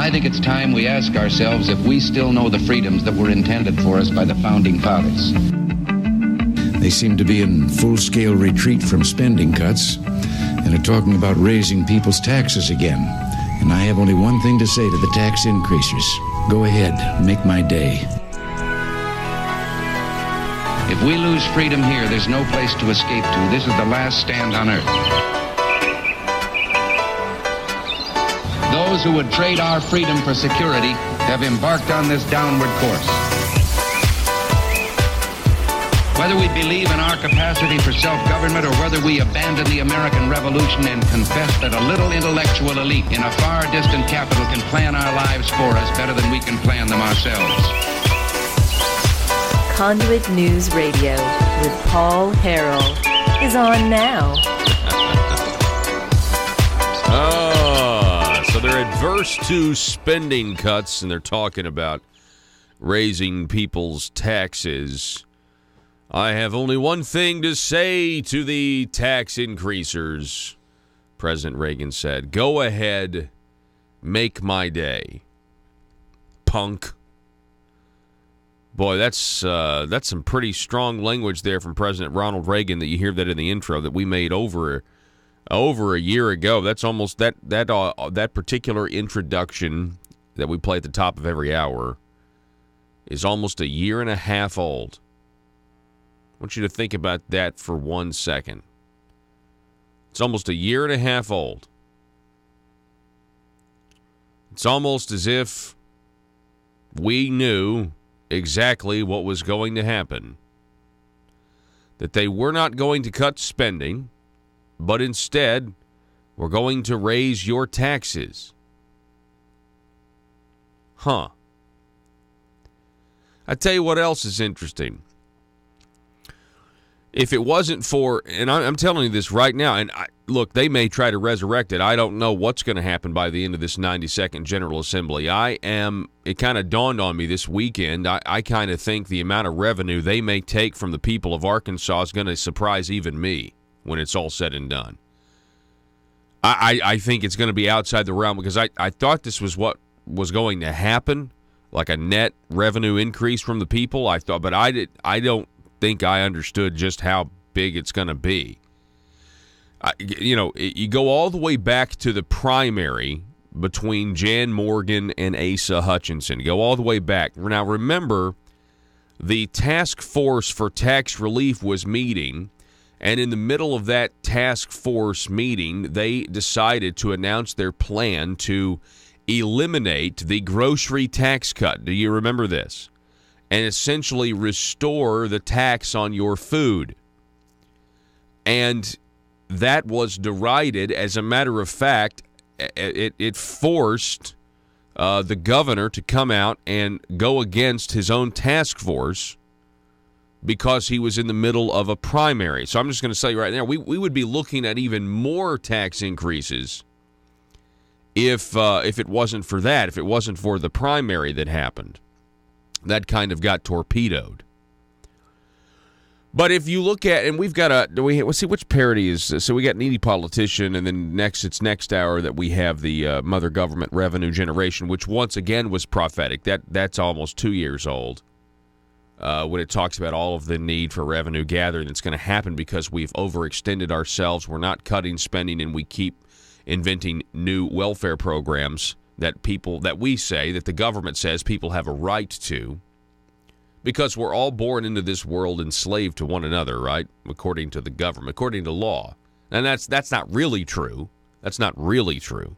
I think it's time we ask ourselves if we still know the freedoms that were intended for us by the Founding Fathers. They seem to be in full-scale retreat from spending cuts and are talking about raising people's taxes again. And I have only one thing to say to the tax increasers. Go ahead, make my day. If we lose freedom here, there's no place to escape to. This is the last stand on earth. Those who would trade our freedom for security have embarked on this downward course. Whether we believe in our capacity for self-government or whether we abandon the American Revolution and confess that a little intellectual elite in a far distant capital can plan our lives for us better than we can plan them ourselves. Conduit News Radio with Paul Harrell is on now. So they're adverse to spending cuts, and they're talking about raising people's taxes. I have only one thing to say to the tax increasers, President Reagan said. Go ahead, make my day, punk. Boy, that's some pretty strong language there from President Ronald Reagan. That you hear that in the intro that we made over a year ago. That's almost that particular introduction that we play at the top of every hour is almost a year and a half old. I want you to think about that for 1 second. It's almost a year and a half old. It's almost as if we knew exactly what was going to happen. That they were not going to cut spending, but instead were going to raise your taxes. I tell you what else is interesting. If it wasn't for, and I'm telling you this right now, and look, they may try to resurrect it. I don't know what's going to happen by the end of this 92nd General Assembly. It kind of dawned on me this weekend, I kind of think the amount of revenue they may take from the people of Arkansas is going to surprise even me when it's all said and done. I think it's going to be outside the realm because I thought this was what was going to happen, like a net revenue increase from the people. I thought, but I don't think I understood just how big it's going to be. You go all the way back to the primary between Jan Morgan and Asa Hutchinson. Go all the way back. Now, remember, the task force for tax relief was meeting, and in the middle of that task force meeting, they decided to announce their plan to eliminate the grocery tax cut. Do you remember this? And essentially restore the tax on your food. And that was derided. As a matter of fact, it forced the governor to come out and go against his own task force because he was in the middle of a primary. So I'm just going to say right now, we would be looking at even more tax increases if it wasn't for that, if it wasn't for the primary that happened. That kind of got torpedoed. But if you look at, and we've got let's see, which parody is this? So we got Needy Politician, and then it's next hour that we have the Mother Government Revenue Generation, which once again was prophetic. That's almost 2 years old when it talks about all of the need for revenue gathering that's going to happen because we've overextended ourselves. We're not cutting spending, and we keep inventing new welfare programs that we say, that the government says people have a right to, because we're all born into this world enslaved to one another, right? According to the government, according to law. And that's not really true. That's not really true.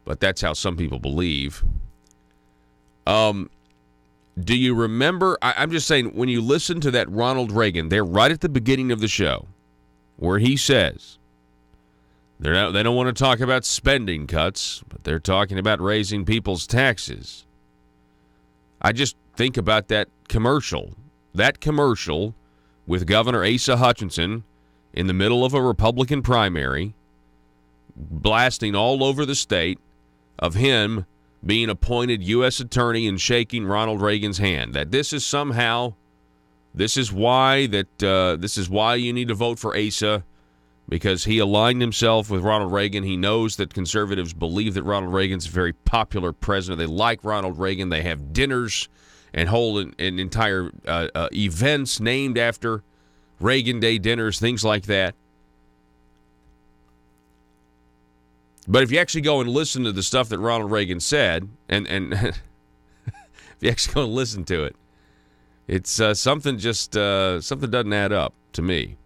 But that's how some people believe. Do you remember, I'm just saying, when you listen to that Ronald Reagan, they're right at the beginning of the show, where he says, they don't want to talk about spending cuts, but they're talking about raising people's taxes. I just think about that commercial with Governor Asa Hutchinson in the middle of a Republican primary, blasting all over the state of him being appointed U.S. attorney and shaking Ronald Reagan's hand. That this is why you need to vote for Asa. because he aligned himself with Ronald Reagan. He knows that conservatives believe that Ronald Reagan's a very popular president. They like Ronald Reagan. They have dinners and hold an entire events named after Reagan Day dinners, things like that. But if you actually go and listen to the stuff that Ronald Reagan said, and if you actually go and listen to it, it's something doesn't add up to me.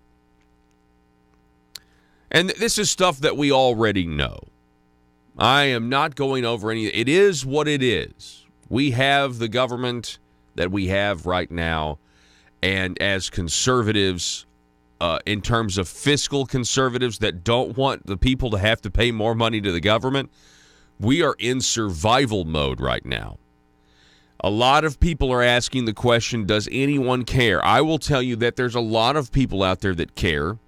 And this is stuff that we already know. I am not going over any. It is what it is. We have the government that we have right now, and as conservatives, in terms of fiscal conservatives that don't want the people to have to pay more money to the government, we are in survival mode right now. A lot of people are asking the question, does anyone care? I will tell you that there's a lot of people out there that care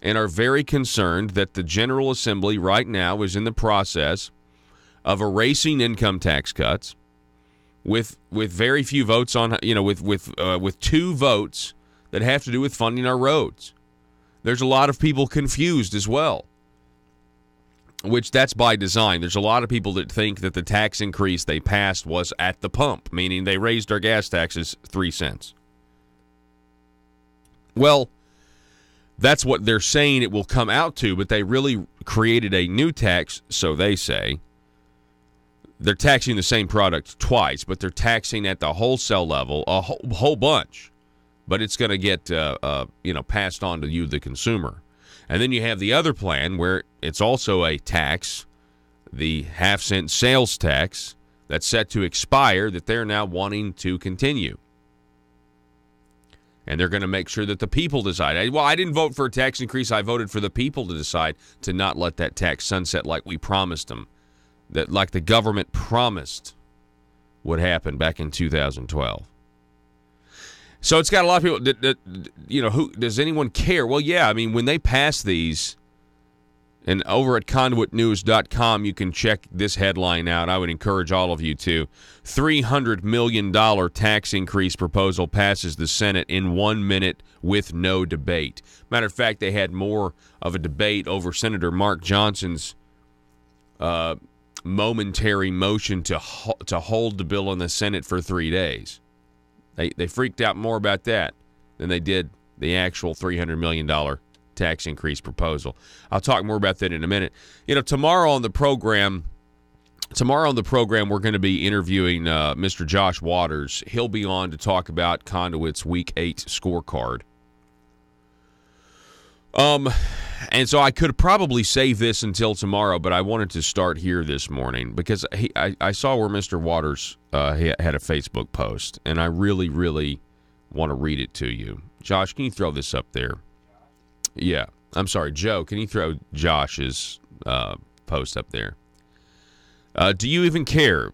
and are very concerned that the General Assembly right now is in the process of erasing income tax cuts with very few votes on, with 2 votes that have to do with funding our roads. There's a lot of people confused as well, which that's by design. There's a lot of people that think that the tax increase they passed was at the pump, meaning they raised our gas taxes 3 cents. Well, that's what they're saying it will come out to, but they really created a new tax, so they say. They're taxing the same product twice, but they're taxing at the wholesale level a whole bunch. But it's going to get passed on to you, the consumer. And then you have the other plan where it's also a tax, the half-cent sales tax, that's set to expire that they're now wanting to continue. And they're going to make sure that the people decide. Well, I didn't vote for a tax increase. I voted for the people to decide to not let that tax sunset like we promised them, that like the government promised would happen back in 2012. So it's got a lot of people who does anyone care? Well, yeah, I mean, when they pass these, and over at conduitnews.com, you can check this headline out. I would encourage all of you to. $300 million tax increase proposal passes the Senate in 1 minute with no debate. Matter of fact, they had more of a debate over Senator Mark Johnson's momentary motion to hold the bill in the Senate for 3 days. They freaked out more about that than they did the actual $300 million tax increase proposal. I'll talk more about that in a minute. Tomorrow on the program, we're going to be interviewing Mr. Josh Waters. He'll be on to talk about Conduit's Week 8 scorecard. And so I could probably save this until tomorrow, but I wanted to start here this morning because I saw where Mr. Waters he had a Facebook post, and I really, really want to read it to you. Josh, can you throw this up there? Yeah. I'm sorry, Joe, can you throw Josh's post up there? Do you even care?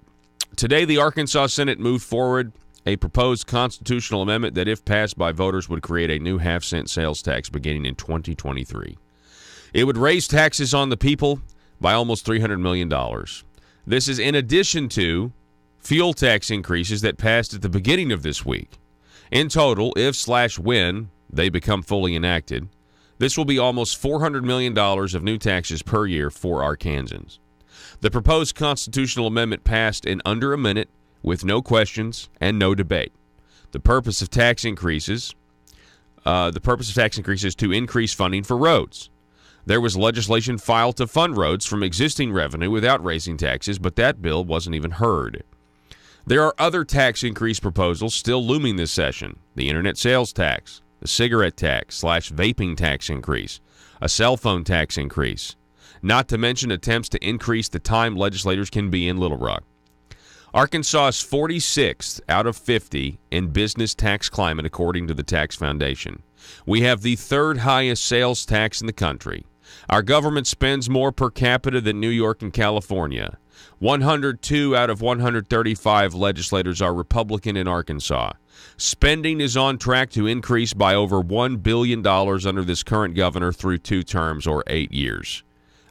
Today, the Arkansas Senate moved forward a proposed constitutional amendment that, if passed by voters, would create a new half-cent sales tax beginning in 2023. It would raise taxes on the people by almost $300 million. This is in addition to fuel tax increases that passed at the beginning of this week. In total, if/when they become fully enacted, this will be almost $400 million of new taxes per year for Arkansans. The proposed constitutional amendment passed in under a minute with no questions and no debate. The purpose of tax increases is to increase funding for roads. There was legislation filed to fund roads from existing revenue without raising taxes, but that bill wasn't even heard. There are other tax increase proposals still looming this session: the internet sales tax, the cigarette tax / vaping tax increase, a cell phone tax increase, not to mention attempts to increase the time legislators can be in Little Rock. Arkansas is 46th out of 50 in business tax climate, according to the Tax Foundation. We have the third highest sales tax in the country. Our government spends more per capita than New York and California. 102 out of 135 legislators are Republican in Arkansas. Spending is on track to increase by over $1 billion under this current governor through 2 terms or 8 years.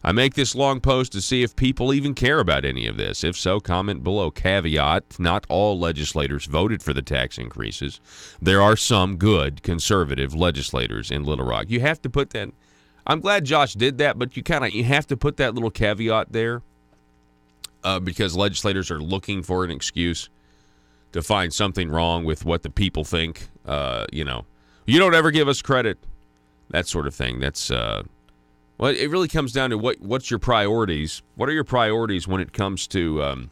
I make this long post to see if people even care about any of this. If so, comment below. Caveat, not all legislators voted for the tax increases. There are some good conservative legislators in Little Rock. You have to put that. I'm glad Josh did that, but you have to put that little caveat there because legislators are looking for an excuse to find something wrong with what the people think. You don't ever give us credit, that sort of thing. That's well, it really comes down to what's your priorities. What are your priorities when it comes to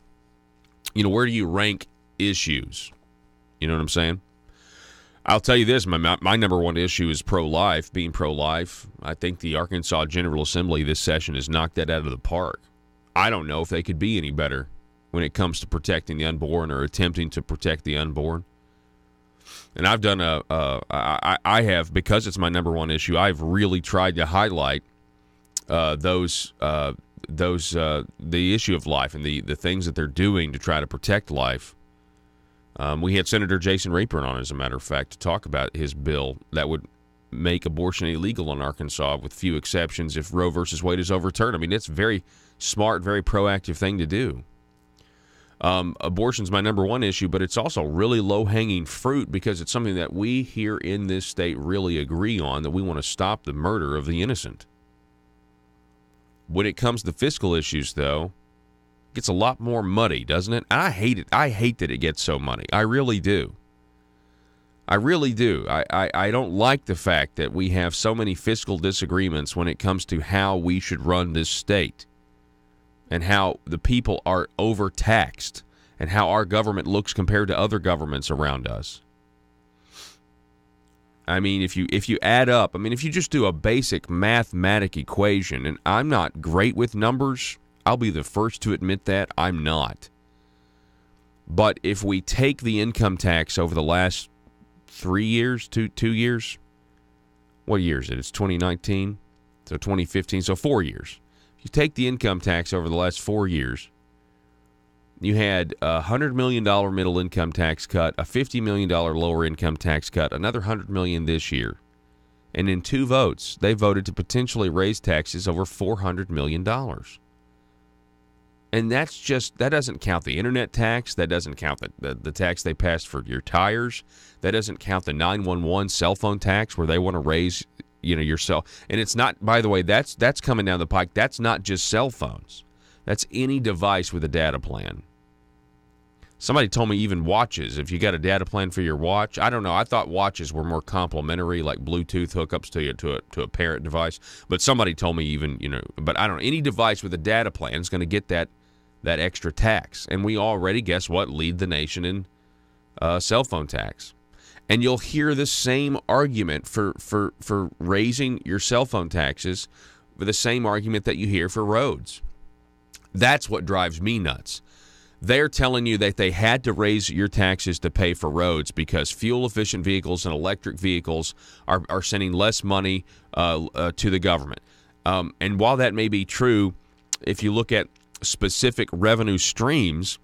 where do you rank issues? You know what I'm saying? I'll tell you this, my number one issue is pro-life, being pro-life. I think the Arkansas General Assembly this session has knocked that out of the park. I don't know if they could be any better when it comes to protecting the unborn or attempting to protect the unborn. And I've done I have, because it's my number one issue, I've really tried to highlight the issue of life and the things that they're doing to try to protect life. We had Senator Jason Rayburn on, as a matter of fact, to talk about his bill that would make abortion illegal in Arkansas with few exceptions if Roe versus Wade is overturned. I mean, it's a very smart, very proactive thing to do. Abortion's my number one issue, but it's also really low-hanging fruit because it's something that we here in this state really agree on, that we want to stop the murder of the innocent. When it comes to fiscal issues, though, it gets a lot more muddy, doesn't it? I hate it. I hate that it gets so muddy. I really do. I really do. I don't like the fact that we have so many fiscal disagreements when it comes to how we should run this state and how the people are overtaxed and how our government looks compared to other governments around us. I mean, if you add up, if you just do a basic mathematic equation, and I'm not great with numbers, I'll be the first to admit that, I'm not. But if we take the income tax over the last 3 years, two years, what year is it? It's 2019, so 2015, so 4 years. If you take the income tax over the last 4 years, you had a $100 million middle income tax cut, a $50 million lower income tax cut, another $100 million this year. And in 2 votes, they voted to potentially raise taxes over $400 million. And that doesn't count the internet tax. That doesn't count the tax they passed for your tires. That doesn't count the 911 cell phone tax where they want to raise your cell. And it's not, by the way, that's coming down the pike. That's not just cell phones. That's any device with a data plan. Somebody told me even watches. If you got a data plan for your watch, I don't know. I thought watches were more complimentary, like Bluetooth hookups to a parent device. But somebody told me even, but I don't know. Any device with a data plan is going to get that extra tax. And we already, guess what, lead the nation in cell phone tax. And you'll hear the same argument for raising your cell phone taxes, with the same argument that you hear for roads. That's what drives me nuts. They're telling you that they had to raise your taxes to pay for roads because fuel-efficient vehicles and electric vehicles are sending less money to the government. And while that may be true, if you look at specific revenue streams,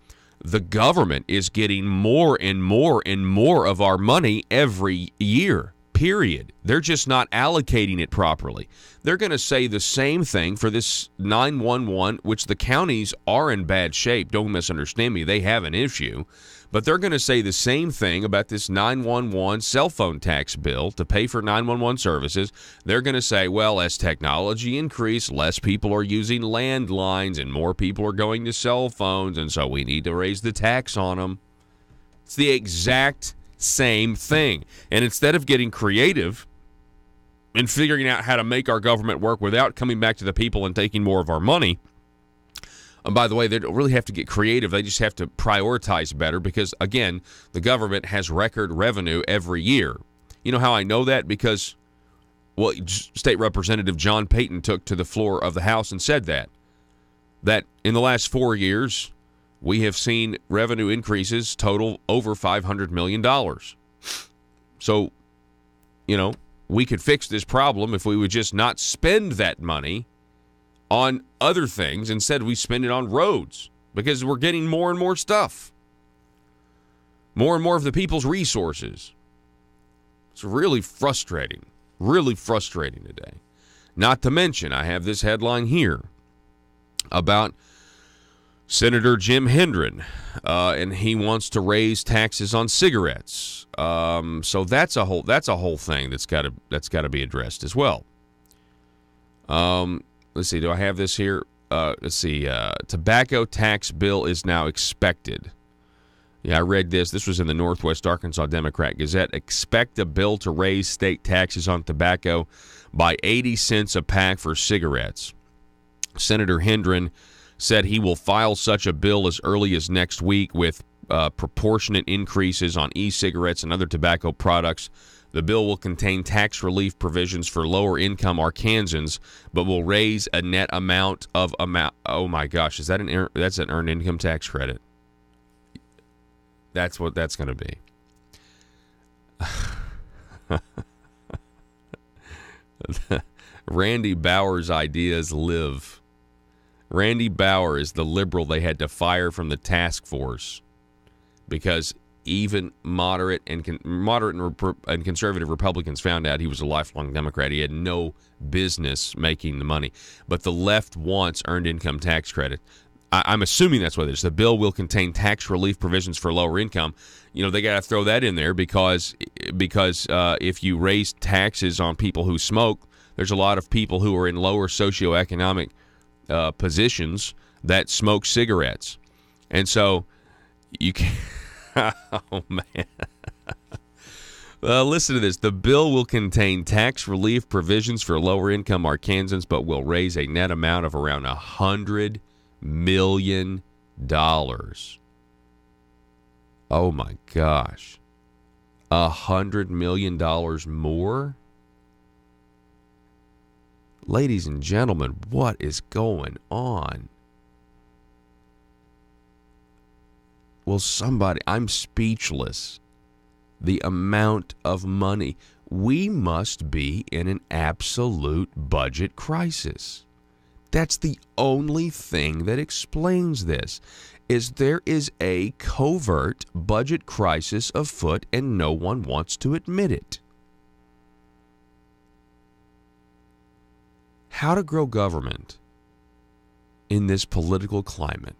the government is getting more and more and more of our money every year. Period. They're just not allocating it properly. They're going to say the same thing for this 911, which the counties are in bad shape. Don't misunderstand me. They have an issue. But they're going to say the same thing about this 911 cell phone tax bill to pay for 911 services. They're going to say, well, as technology increases, less people are using landlines and more people are going to cell phones, and so we need to raise the tax on them. It's the exact same thing. And instead of getting creative and figuring out how to make our government work without coming back to the people and taking more of our money, and by the way, they don't really have to get creative. They just have to prioritize better because, again, the government has record revenue every year. You know how I know that? Because, well, State Representative John Payton took to the floor of the House and said that in the last 4 years, we have seen revenue increases total over $500 million. So, we could fix this problem if we would just not spend that money on other things. Instead, we spend it on roads because we're getting more and more stuff. More and more of the people's resources. It's really frustrating today. Not to mention, I have this headline here about Senator Jim Hendren, and he wants to raise taxes on cigarettes. So that's a whole thing that's got to be addressed as well. Let's see. Do I have this here? Let's see. Tobacco tax bill is now expected. Yeah, I read this. This was in the Northwest Arkansas Democrat Gazette. Expect a bill to raise state taxes on tobacco by 80 cents a pack for cigarettes. Senator Hendren said he will file such a bill as early as next week with proportionate increases on e-cigarettes and other tobacco products. The bill will contain tax relief provisions for lower-income Arkansans, but will raise a net amount of Oh my gosh, is that that's an earned income tax credit? That's what that's going to be. Randy Bauer's ideas live. Randy Bauer is the liberal they had to fire from the task force because even moderate and conservative Republicans found out he was a lifelong Democrat. He had no business making the money. But the left wants earned income tax credit. I'm assuming that's what it is. The bill will contain tax relief provisions for lower income. You know, they got to throw that in there because if you raise taxes on people who smoke, there's a lot of people who are in lower socioeconomic positions that smoke cigarettes. And so you can oh, man. Listen to this. The bill will contain tax relief provisions for lower-income Arkansans, but will raise a net amount of around $100 million. Oh, my gosh. $100 million more? Ladies and gentlemen, what is going on? Well, I'm speechless. The amount of money. We must be in an absolute budget crisis. That's the only thing that explains this, is there is a covert budget crisis afoot and no one wants to admit it. How to grow government in this political climate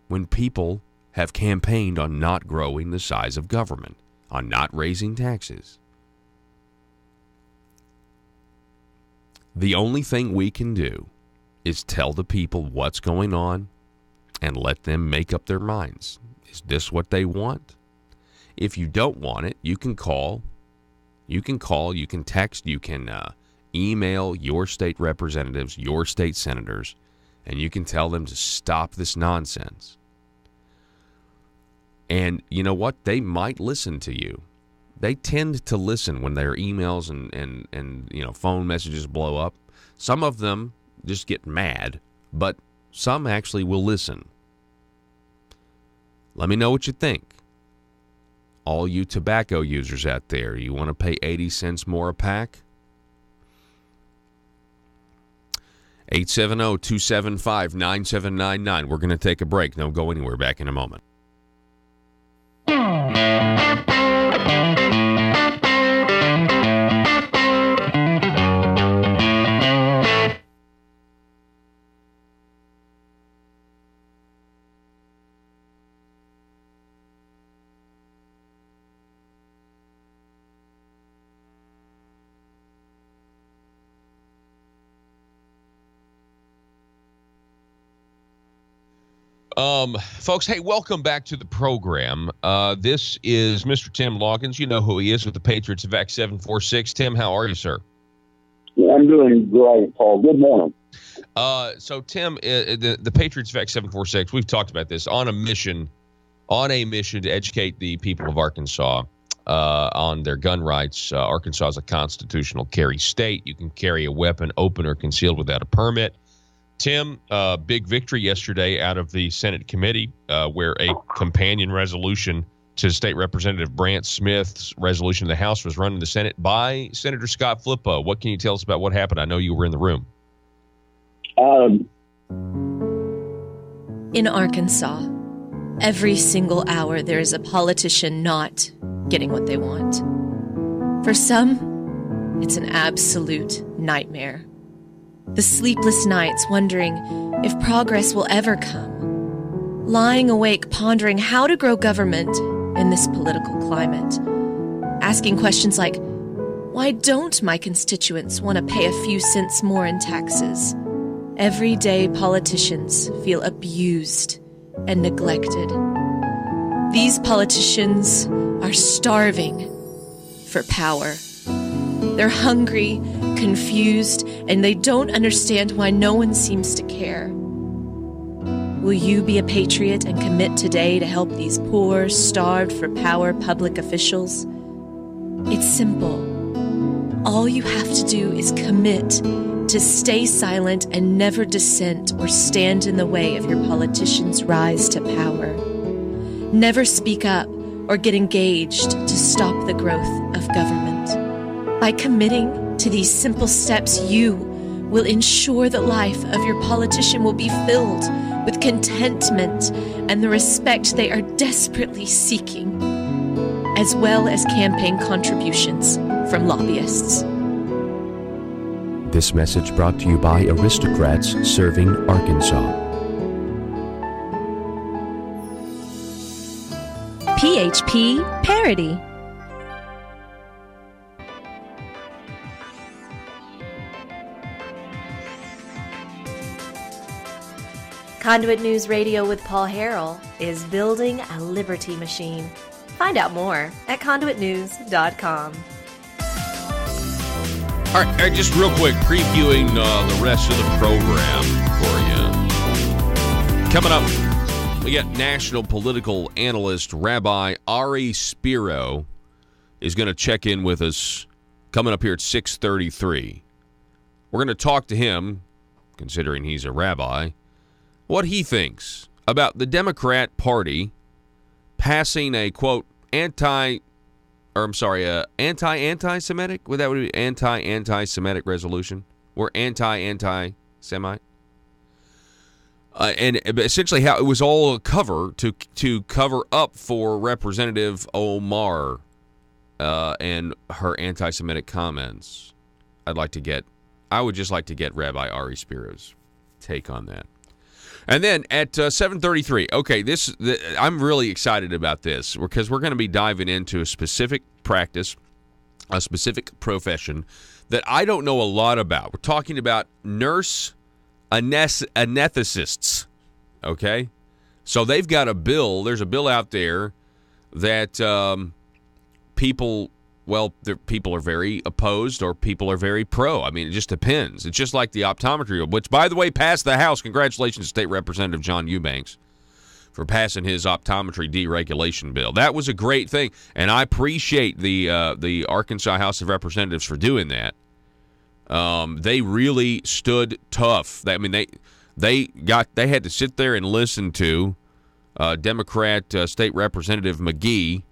when people have campaigned on not growing the size of government, on not raising taxes. The only thing we can do is tell the people what's going on and let them make up their minds. Is this what they want? If you don't want it, you can call, you can text, you can email your state representatives, your state senators, and you can tell them to stop this nonsense. And you know what? They might listen to you. They tend to listen when their emails and phone messages blow up. Some of them just get mad, but some actually will listen. Let me know what you think. All you tobacco users out there, you want to pay 80 cents more a pack? 870-275-9799. We're going to take a break. Don't go anywhere. Back in a moment. Folks, hey, welcome back to the program. This is Mr. Tim Loggins. You know who he is with the Patriots of Act 746. Tim, how are you, sir? Yeah, I'm doing great, Paul. Good morning. So, Tim, the Patriots of Act 746, we've talked about this, on a mission to educate the people of Arkansas on their gun rights. Arkansas is a constitutional carry state. You can carry a weapon open or concealed without a permit. Tim, big victory yesterday out of the Senate committee where a companion resolution to State Representative Brant Smith's resolution in the House was run in the Senate by Senator Scott Flippo. What can you tell us about what happened? I know you were in the room. In Arkansas, every single hour there is a politician not getting what they want. For some, it's an absolute nightmare. The sleepless nights wondering if progress will ever come. Lying awake pondering how to grow government in this political climate. Asking questions like, Why don't my constituents want to pay a few cents more in taxes? Everyday politicians feel abused and neglected. These politicians are starving for power. They're hungry, confused, and they don't understand why no one seems to care. Will you be a patriot and commit today to help these poor, starved for power public officials? It's simple. All you have to do is commit to stay silent and never dissent or stand in the way of your politicians' rise to power. Never speak up or get engaged to stop the growth of government. By committing to these simple steps, you will ensure the life of your politician will be filled with contentment and the respect they are desperately seeking, as well as campaign contributions from lobbyists. This message brought to you by Aristocrats Serving Arkansas. PHP Parody. Conduit News Radio with Paul Harrell is building a liberty machine. Find out more at conduitnews.com. All right, just real quick, previewing the rest of the program for you. Coming up, we got national political analyst Rabbi Ari Spiro is going to check in with us coming up here at 6:33. We're going to talk to him, considering he's a rabbi, what he thinks about the Democrat Party passing a, quote, anti-anti-Semitic, would that be anti-Semitic resolution? Or anti-Semite? And essentially how it was all a cover to cover up for Representative Omar and her anti-Semitic comments. I would just like to get Rabbi Ari Spiro's take on that. And then at 7:33, okay, I'm really excited about this because we're going to be diving into a specific practice, a specific profession that I don't know a lot about. We're talking about nurse anesthetists, okay? So they've got a bill. There's a bill out there that people are very opposed or people are very pro. I mean, it just depends. It's just like the optometry bill, which, by the way, passed the House. Congratulations to State Representative John Eubanks for passing his optometry deregulation bill. That was a great thing, and I appreciate the Arkansas House of Representatives for doing that. They really stood tough. They had to sit there and listen to Democrat State Representative McGee.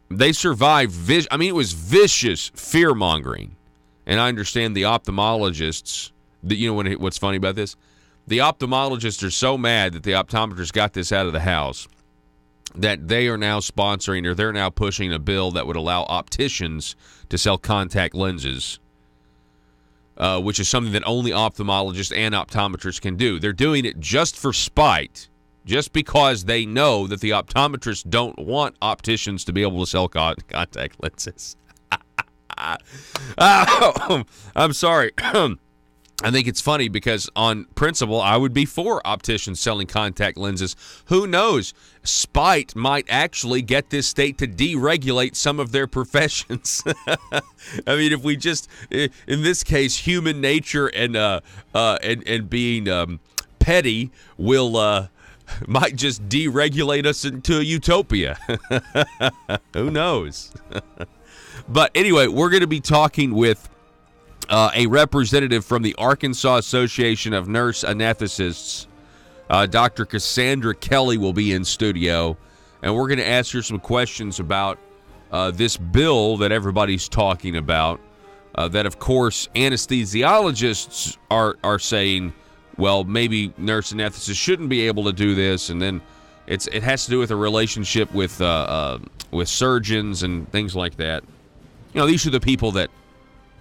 They survived. It was vicious fear-mongering. And I understand the ophthalmologists, what's funny about this? The ophthalmologists are so mad that the optometrists got this out of the House that they are now sponsoring, or they're now pushing a bill that would allow opticians to sell contact lenses, which is something that only ophthalmologists and optometrists can do. They're doing it just for spite, just because they know that the optometrists don't want opticians to be able to sell contact lenses. I'm sorry. I think it's funny because on principle, I would be for opticians selling contact lenses. Who knows? Spite might actually get this state to deregulate some of their professions. I mean, if we just, in this case, human nature and being petty will might just deregulate us into a utopia. Who knows? But anyway, we're going to be talking with a representative from the Arkansas Association of Nurse Anesthetists. Dr. Cassandra Kelly will be in studio, and we're going to ask her some questions about this bill that everybody's talking about, that, of course, anesthesiologists are saying, well, maybe nurse anesthetists shouldn't be able to do this, and then it has to do with a relationship with surgeons and things like that. You know, these are the people that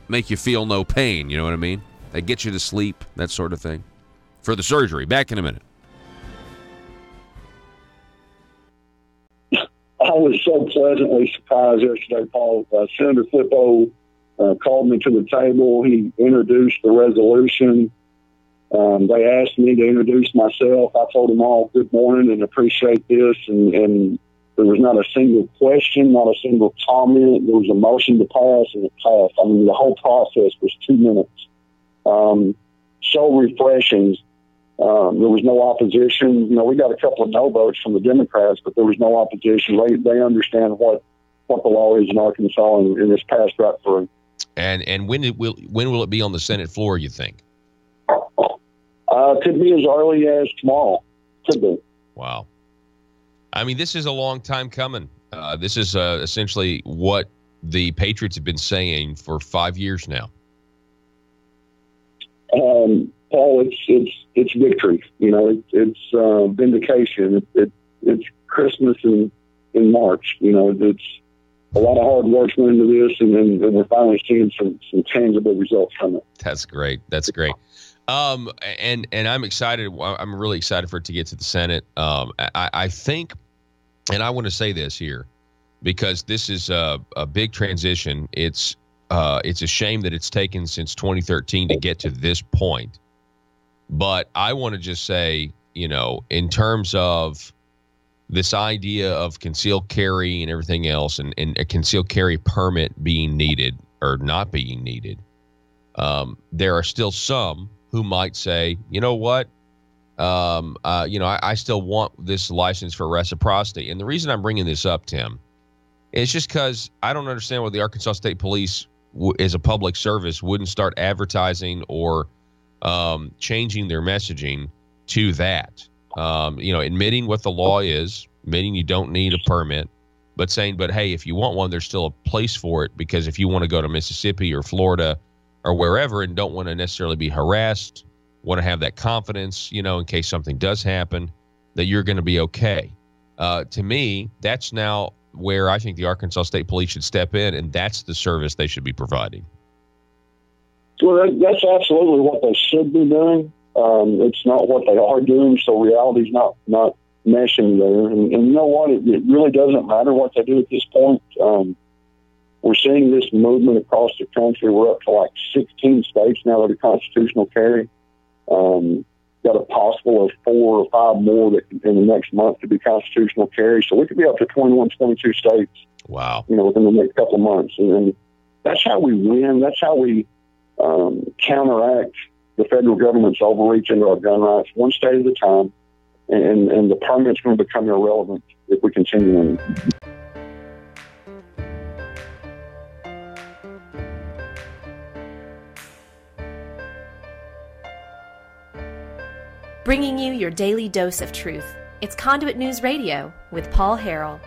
make you feel no pain, you know what I mean? They get you to sleep, that sort of thing. For the surgery. Back in a minute. was so pleasantly surprised yesterday, Paul. Senator Flippo called me to the table. He introduced the resolution. They asked me to introduce myself. I told them all good morning and appreciate this. And there was not a single question, not a single comment. There was a motion to pass, and it passed. I mean, the whole process was 2 minutes. So refreshing. There was no opposition. You know, we got a couple of no votes from the Democrats, but there was no opposition. They understand what the law is in Arkansas, and it's passed right through. And when will it be on the Senate floor, you think? Could be as early as tomorrow. Could be. Wow. I mean, this is a long time coming. This is essentially what the Patriots have been saying for 5 years now. Paul, it's victory. You know, it's vindication. It's Christmas in March. You know, it's a lot of hard work went into this, and we're finally seeing some tangible results from it. That's great. That's great. And I'm excited. I'm really excited for it to get to the Senate. I think, and I want to say this here, because this is a big transition. It's a shame that it's taken since 2013 to get to this point. But I want to just say, you know, in terms of this idea of concealed carry and everything else, and a concealed carry permit being needed or not being needed, there are still some who might say, you know what, I still want this license for reciprocity. And the reason I'm bringing this up, Tim, is just because I don't understand why the Arkansas State Police, as a public service, wouldn't start advertising or changing their messaging to that. Admitting what the law is, admitting you don't need a permit, but saying, but hey, if you want one, there's still a place for it, because if you want to go to Mississippi or Florida or wherever and don't want to necessarily be harassed, want to have that confidence, you know, in case something does happen, that you're going to be okay. To me, that's now where I think the Arkansas State Police should step in, and that's the service they should be providing. Well, that's absolutely what they should be doing. It's not what they are doing, so reality's not meshing there. And you know what? It really doesn't matter what they do at this point. We're seeing this movement across the country. We're up to like 16 states now that are constitutional carry. Got a possible of 4 or 5 more that in the next month to be constitutional carry. So we could be up to 21, 22 states. Wow. You know, within the next couple of months. And that's how we win. That's how we counteract the federal government's overreach into our gun rights, one state at a time. And the permit's going to become irrelevant if we continue on. Bringing you your daily dose of truth. It's Conduit News Radio with Paul Harrell.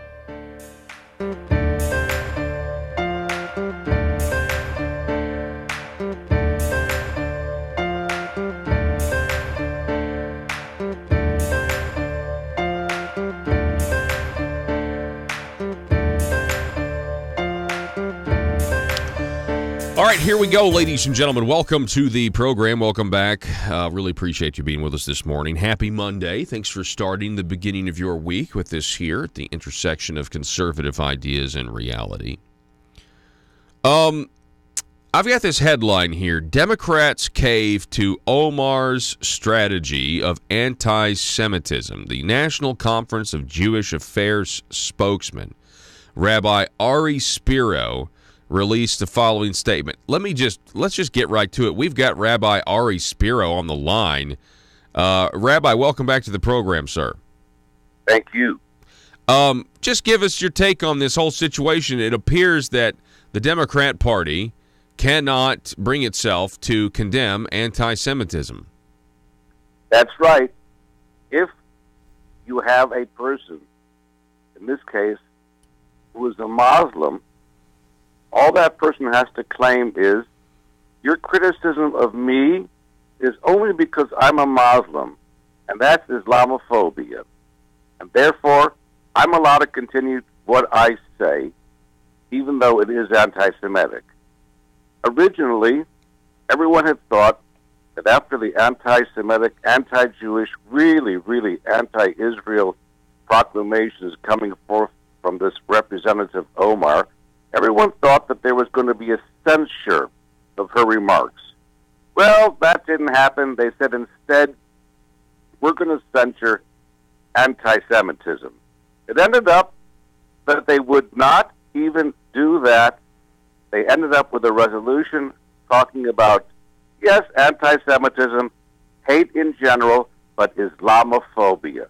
All right, here we go, ladies and gentlemen. Welcome to the program. Welcome back. Really appreciate you being with us this morning. Happy Monday. Thanks for starting the beginning of your week with this here at the intersection of conservative ideas and reality. I've got this headline here. Democrats cave to Omar's strategy of anti-Semitism. The National Conference of Jewish Affairs spokesman, Rabbi Ari Spiro, released the following statement. Let's just get right to it. We've got Rabbi Ari Spiro on the line. Rabbi, welcome back to the program, sir. Thank you. Just give us your take on this whole situation. It appears that the Democrat Party cannot bring itself to condemn anti-Semitism. That's right. If you have a person, in this case, who is a Muslim, all that person has to claim is, your criticism of me is only because I'm a Muslim, and that's Islamophobia. And therefore, I'm allowed to continue what I say, even though it is anti-Semitic. Originally, everyone had thought that after the anti-Semitic, anti-Jewish, really, really anti-Israel proclamations coming forth from this Representative Omar, everyone thought that there was going to be a censure of her remarks. Well, that didn't happen. They said instead, we're going to censure anti-Semitism. It ended up that they would not even do that. They ended up with a resolution talking about, yes, anti-Semitism, hate in general, but Islamophobia.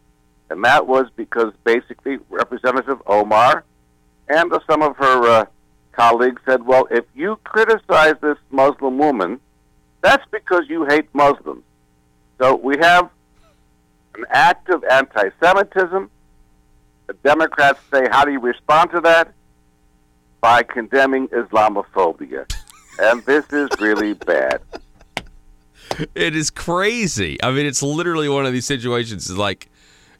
And that was because basically Representative Omar and some of her colleagues said, well, if you criticize this Muslim woman, that's because you hate Muslims. So we have an act of anti-Semitism. The Democrats say, how do you respond to that? By condemning Islamophobia. And this is really bad. It is crazy. I mean, it's literally one of these situations. Like,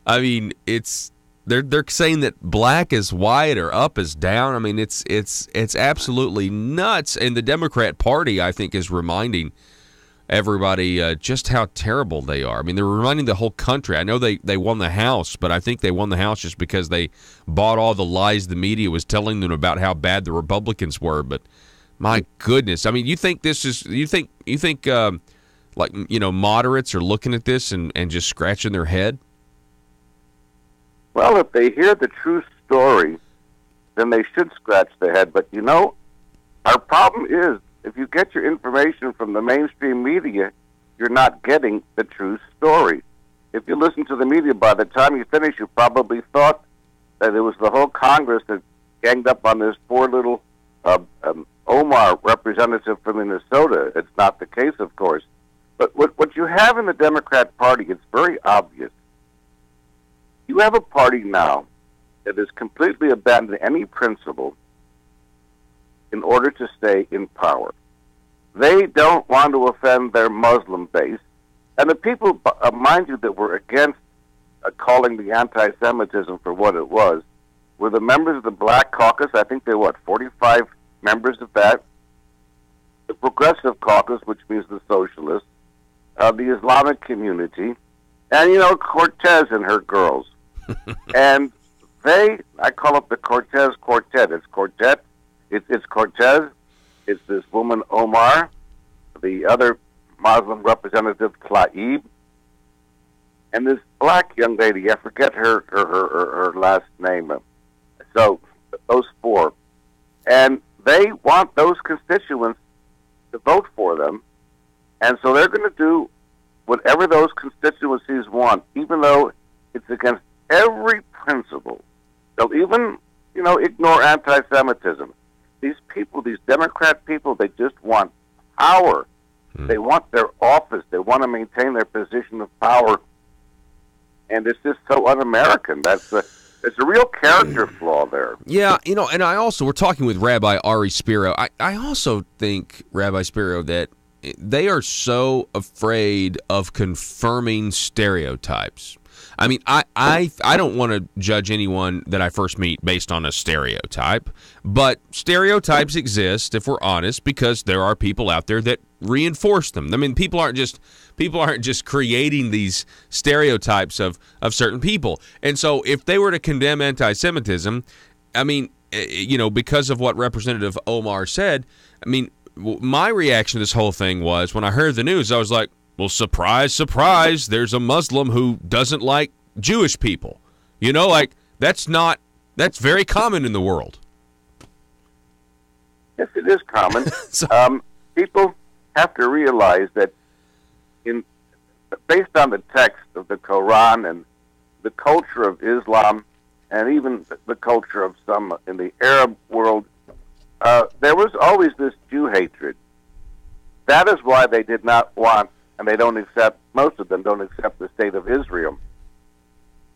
I mean, it's they're saying that black is white or up is down. I mean, it's absolutely nuts. And the Democrat Party, I think, is reminding everybody just how terrible they are. I mean, they're reminding the whole country. I know they won the House, but I think they won the House just because they bought all the lies the media was telling them about how bad the Republicans were. But my goodness, I mean, you think like, you know, moderates are looking at this and just scratching their head? Well, if they hear the true story, then they should scratch their head. But, you know, our problem is if you get your information from the mainstream media, you're not getting the true story. If you listen to the media, by the time you finish, you probably thought that it was the whole Congress that ganged up on this poor little Omar representative from Minnesota. It's not the case, of course. But what you have in the Democrat Party, it's very obvious. You have a party now that has completely abandoned any principle in order to stay in power. They don't want to offend their Muslim base. And the people, mind you, that were against calling the anti-Semitism for what it was, were the members of the Black Caucus. I think there were, 45 members of that. The Progressive Caucus, which means the Socialists. The Islamic community. And, you know, Cortez and her girls. And I call it the Cortez Quartet. It's Cortez, it's this woman Omar, the other Muslim representative Tlaib, and this black young lady, I forget her last name. So, those four. And they want those constituents to vote for them, and so they're going to do whatever those constituencies want, even though it's against every principle. They'll even, you know, ignore anti-Semitism. These people, these Democrat people, they just want power. They want their office. They want to maintain their position of power. And it's just so un-American. There's a real character flaw there. Yeah, you know, and we're talking with Rabbi Ari Spiro. I also think, Rabbi Spiro, that they are so afraid of confirming stereotypes. I mean, I don't want to judge anyone that I first meet based on a stereotype, but stereotypes exist, if we're honest, because there are people out there that reinforce them. I mean, people aren't just creating these stereotypes of certain people. And so if they were to condemn anti-Semitism, I mean, you know, because of what Representative Omar said, I mean, my reaction to this whole thing was, when I heard the news, I was like, well, surprise, surprise, there's a Muslim who doesn't like Jewish people. You know, like, that's very common in the world. Yes, it is common. People have to realize that based on the text of the Quran and the culture of Islam and even the culture of some in the Arab world, there was always this Jew hatred. That is why they did not want, and they don't accept, most of them don't accept the state of Israel.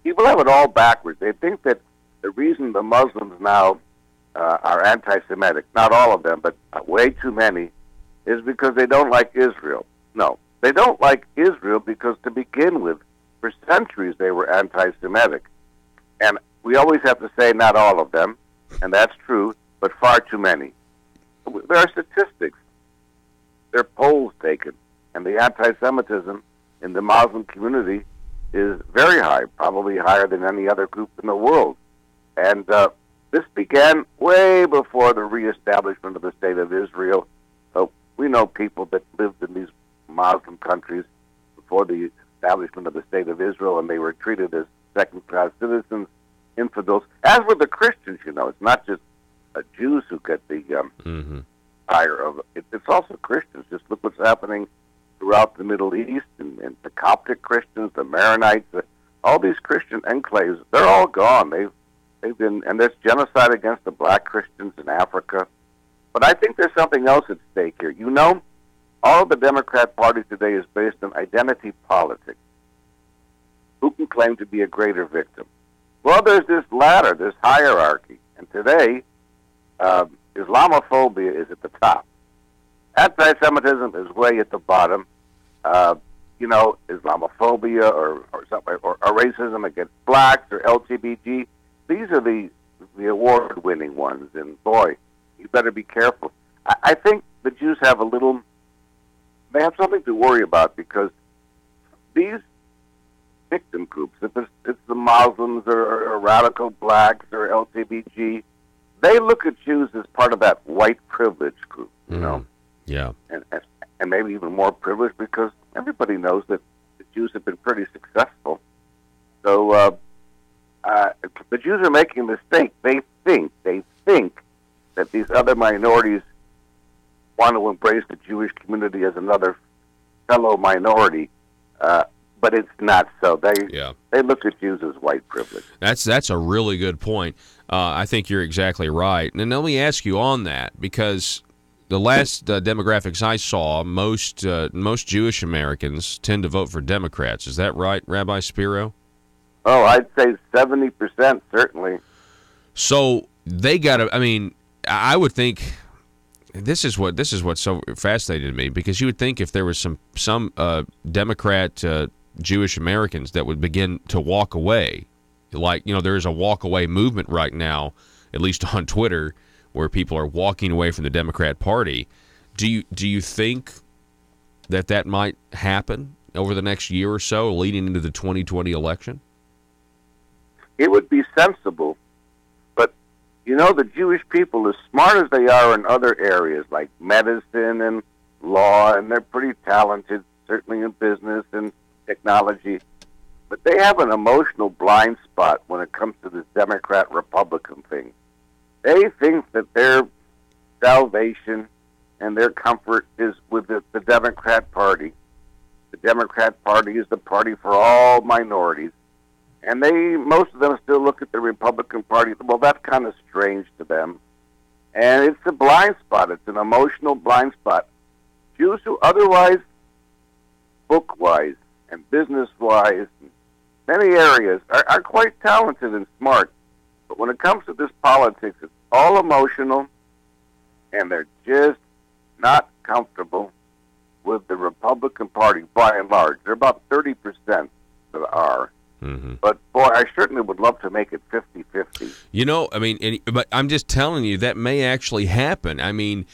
People have it all backwards. They think that the reason the Muslims now are anti-Semitic, not all of them, but way too many, is because they don't like Israel. No, they don't like Israel because to begin with, for centuries they were anti-Semitic. And we always have to say not all of them, and that's true, but far too many. There are statistics. There are polls taken, and the anti-Semitism in the Muslim community is very high, probably higher than any other group in the world. And This began way before the reestablishment of the State of Israel. We know people that lived in these Muslim countries before the establishment of the State of Israel, and they were treated as second-class citizens, infidels, as were the Christians. It's not just Jews who get the higher of it. It's also Christians. Just look what's happening throughout the Middle East, and the Coptic Christians, the Maronites, all these Christian enclaves, they're all gone. They've been, and there's genocide against the black Christians in Africa. But I think there's something else at stake here. All of the Democrat Party today is based on identity politics. Who can claim to be a greater victim? Well, there's this ladder, this hierarchy. And today, Islamophobia is at the top. Anti-Semitism is way at the bottom. Islamophobia or racism against blacks or LGBT. These are the award-winning ones. And boy, you better be careful. I think the Jews have they have something to worry about, because these victim groups, if it's the Muslims or radical blacks or LGBT, they look at Jews as part of that white privilege group, Yeah. And maybe even more privileged, because everybody knows that the Jews have been pretty successful. So the Jews are making a mistake. They think that these other minorities want to embrace the Jewish community as another fellow minority, but it's not so. They look at Jews as white privilege. That's a really good point. I think you're exactly right. And let me ask you on that, because the last demographics I saw, most Jewish Americans tend to vote for Democrats. Is that right, Rabbi Spiro? Oh, I'd say 70%, certainly. So they got to. I mean, I would think this is what's so fascinating to me, because you would think if there was some Democrat Jewish Americans that would begin to walk away, like there is a walk away movement right now, at least on Twitter, where people are walking away from the Democrat Party. Do you think that might happen over the next year or so, leading into the 2020 election? It would be sensible, but the Jewish people, as smart as they are in other areas like medicine and law, and they're pretty talented, certainly in business and technology, but they have an emotional blind spot when it comes to this Democrat-Republican thing. They think that their salvation and their comfort is with the Democrat Party. The Democrat Party is the party for all minorities. And most of them still look at the Republican Party. Well, that's kind of strange to them. And it's a blind spot. It's an emotional blind spot. Jews who otherwise, book-wise and business-wise, many areas, are quite talented and smart. But when it comes to this politics, it's all emotional, and they're just not comfortable with the Republican Party by and large. They're about 30% that are. Mm-hmm. But, boy, I certainly would love to make it 50-50. But I'm just telling you, that may actually happen. I mean,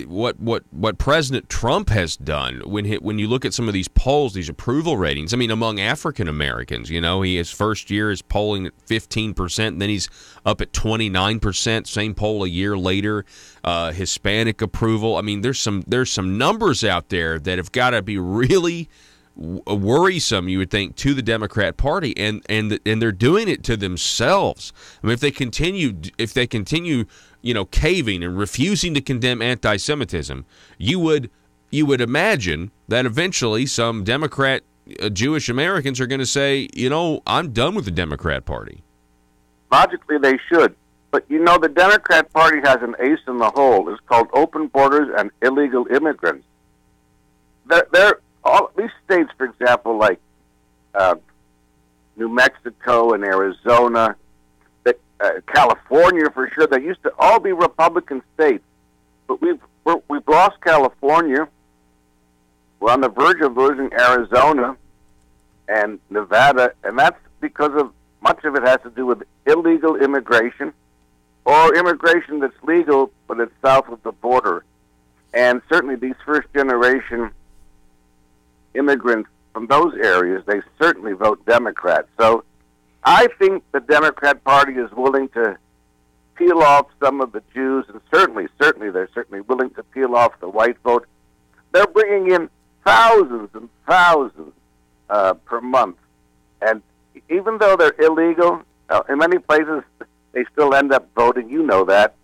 what President Trump has done, when you look at some of these polls, these approval ratings, among African Americans, his first year is polling at 15%, and then he's up at 29%, same poll a year later. Hispanic approval. There's some numbers out there that have got to be really worrisome, you would think, to the Democrat Party, and they're doing it to themselves. If they continue caving and refusing to condemn anti-Semitism, you would imagine that eventually some Democrat Jewish Americans are going to say, I'm done with the Democrat Party. Logically, they should. But, the Democrat Party has an ace in the hole. It's called open borders and illegal immigrants. All these states, for example, like New Mexico and Arizona, California for sure, they used to all be Republican states. But we've lost California. We're on the verge of losing Arizona and Nevada, and that's because of much of it has to do with illegal immigration or immigration that's legal but it's south of the border. And certainly these first-generation immigrants from those areas, they certainly vote Democrat. So I think the Democrat Party is willing to peel off some of the Jews, and certainly they're certainly willing to peel off the white vote. They're bringing in thousands and thousands per month, and even though they're illegal, in many places they still end up voting. You know that.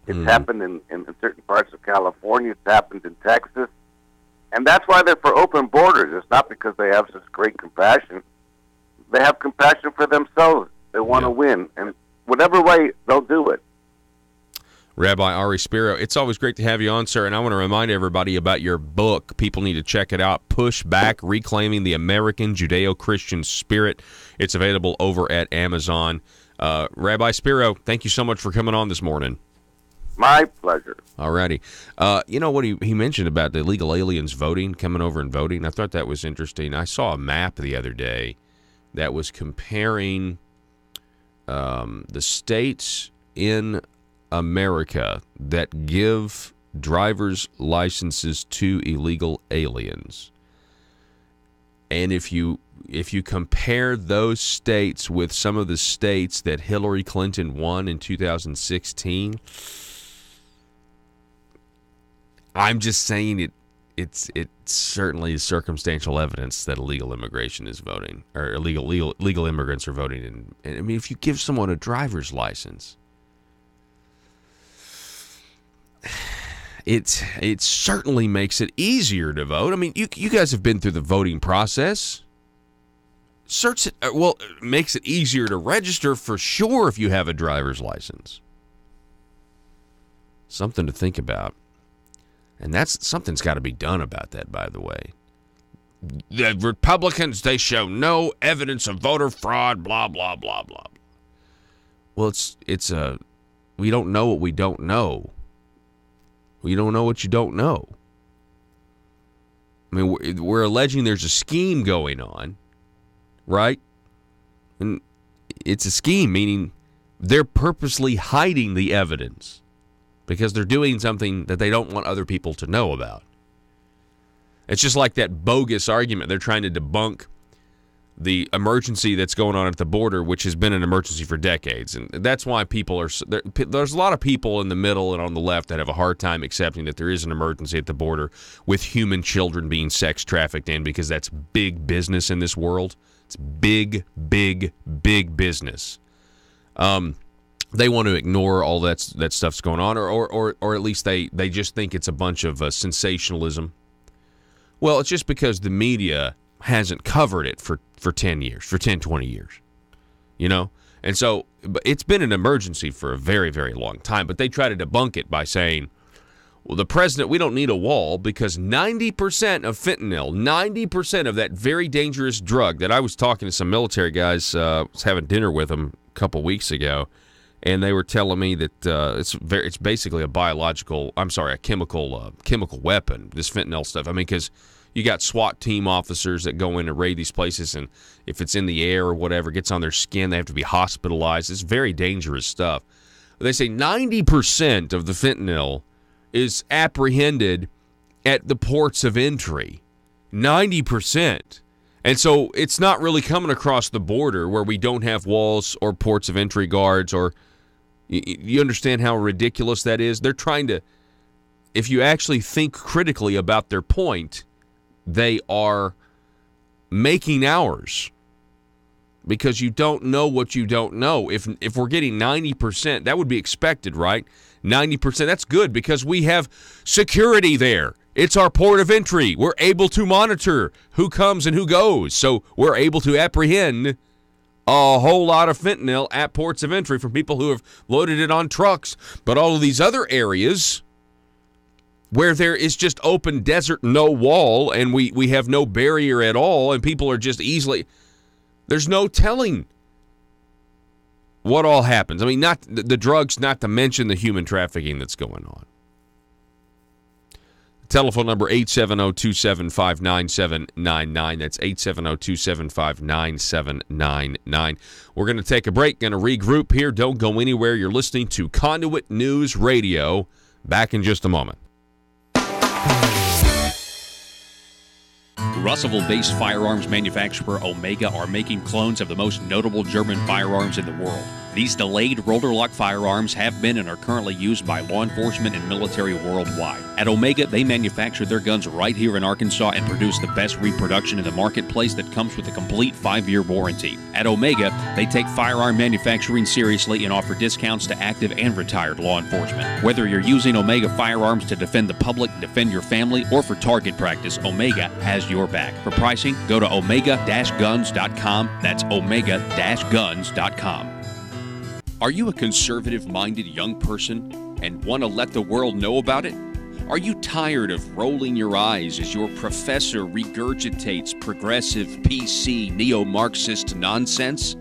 It's happened in certain parts of California. It's happened in Texas. And that's why they're for open borders. It's not because they have such great compassion. They have compassion for themselves. They want to win. And whatever way, they'll do it. Rabbi Ari Spiro, it's always great to have you on, sir, and I want to remind everybody about your book. People need to check it out, Push Back, Reclaiming the American Judeo-Christian Spirit. It's available over at Amazon. Rabbi Spiro, thank you so much for coming on this morning. My pleasure. All righty. You know what he mentioned about the illegal aliens voting, coming over and voting? I thought that was interesting. I saw a map the other day that was comparing the states in America that give driver's licenses to illegal aliens. And if you compare those states with some of the states that Hillary Clinton won in 2016, I'm just saying it certainly is circumstantial evidence that illegal immigration is voting, or illegal immigrants are voting. And I mean, if you give someone a driver's license, it certainly makes it easier to vote. I mean, you guys have been through the voting process. It makes it easier to register for sure if you have a driver's license. Something to think about. And something's got to be done about that, by the way. The Republicans, they show no evidence of voter fraud, blah, blah, blah, blah. Well, we don't know what we don't know. We don't know what you don't know. I mean, we're alleging there's a scheme going on, right? And it's a scheme, meaning they're purposely hiding the evidence because they're doing something that they don't want other people to know about. It's just like that bogus argument. They're trying to debunk the emergency that's going on at the border, which has been an emergency for decades. And that's why there's a lot of people in the middle and on the left that have a hard time accepting that there is an emergency at the border with human children being sex trafficked in, because that's big business in this world. It's big, big, big business. They want to ignore all that stuff's going on, or at least they just think it's a bunch of sensationalism. Well, it's just because the media hasn't covered it for 10 years, for 10, 20 years, you know? And so it's been an emergency for a very, very long time, but they try to debunk it by saying, well, the president, we don't need a wall because 90% of fentanyl, 90% of that very dangerous drug that I was talking to some military guys, was having dinner with them a couple weeks ago, and they were telling me that it's basically a chemical weapon, this fentanyl stuff. I mean, because you got SWAT team officers that go in and raid these places, and if it's in the air or whatever, gets on their skin, they have to be hospitalized. It's very dangerous stuff. They say 90% of the fentanyl is apprehended at the ports of entry. 90%. And so it's not really coming across the border where we don't have walls or ports of entry guards, or you understand how ridiculous that is? They're trying to, if you actually think critically about their point, they are making ours, because you don't know what you don't know. If we're getting 90%, that would be expected, right? 90%, that's good because we have security there. It's our port of entry. We're able to monitor who comes and who goes. So we're able to apprehend a whole lot of fentanyl at ports of entry from people who have loaded it on trucks. But all of these other areas where there is just open desert, no wall, and we have no barrier at all, and people are just easily, there's no telling what all happens. I mean, not the drugs, not to mention the human trafficking that's going on. Telephone number 870-275-9799. That's 870-275-9799. We're going to take a break, going to regroup here. Don't go anywhere. You're listening to Conduit News Radio. Back in just a moment. Russellville-based firearms manufacturer Omega are making clones of the most notable German firearms in the world. These delayed rotor-lock firearms have been and are currently used by law enforcement and military worldwide. At Omega, they manufacture their guns right here in Arkansas and produce the best reproduction in the marketplace that comes with a complete 5-year warranty. At Omega, they take firearm manufacturing seriously and offer discounts to active and retired law enforcement. Whether you're using Omega firearms to defend the public, defend your family, or for target practice, Omega has your back. For pricing, go to omega-guns.com. That's omega-guns.com. Are you a conservative-minded young person and want to let the world know about it? Are you tired of rolling your eyes as your professor regurgitates progressive, PC, neo-Marxist nonsense?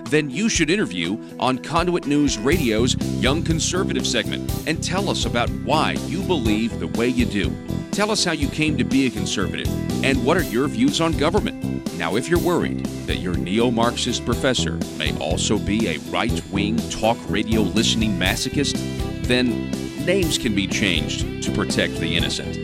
Then you should interview on Conduit News Radio's Young Conservative segment and tell us about why you believe the way you do. Tell us how you came to be a conservative and what are your views on government. Now, if you're worried that your neo-Marxist professor may also be a right-wing talk radio listening masochist, then names can be changed to protect the innocent.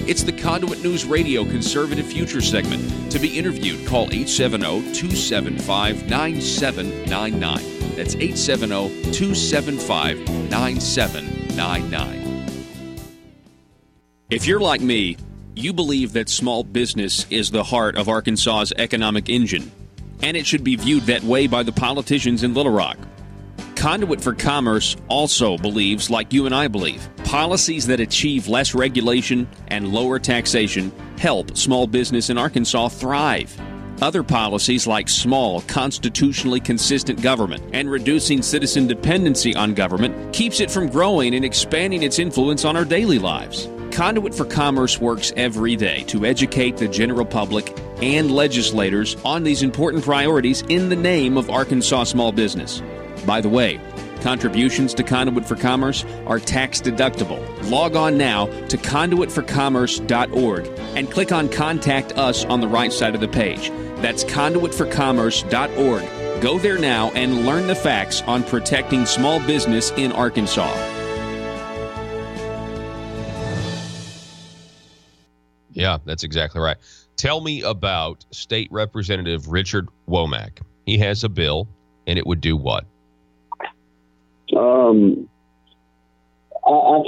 It's the Conduit News Radio Conservative Future segment. To be interviewed, call 870-275-9799. That's 870-275-9799. If you're like me, you believe that small business is the heart of Arkansas's economic engine, and it should be viewed that way by the politicians in Little Rock. Conduit for Commerce also believes, like you and I believe, policies that achieve less regulation and lower taxation help small business in Arkansas thrive. Other policies like small, constitutionally consistent government and reducing citizen dependency on government keeps it from growing and expanding its influence on our daily lives. Conduit for Commerce works every day to educate the general public and legislators on these important priorities in the name of Arkansas small business. By the way, contributions to Conduit for Commerce are tax deductible. Log on now to conduitforcommerce.org and click on Contact Us on the right side of the page. That's conduitforcommerce.org. Go there now and learn the facts on protecting small business in Arkansas. Yeah, that's exactly right. Tell me about State Representative Richard Womack. He has a bill, and it would do what? I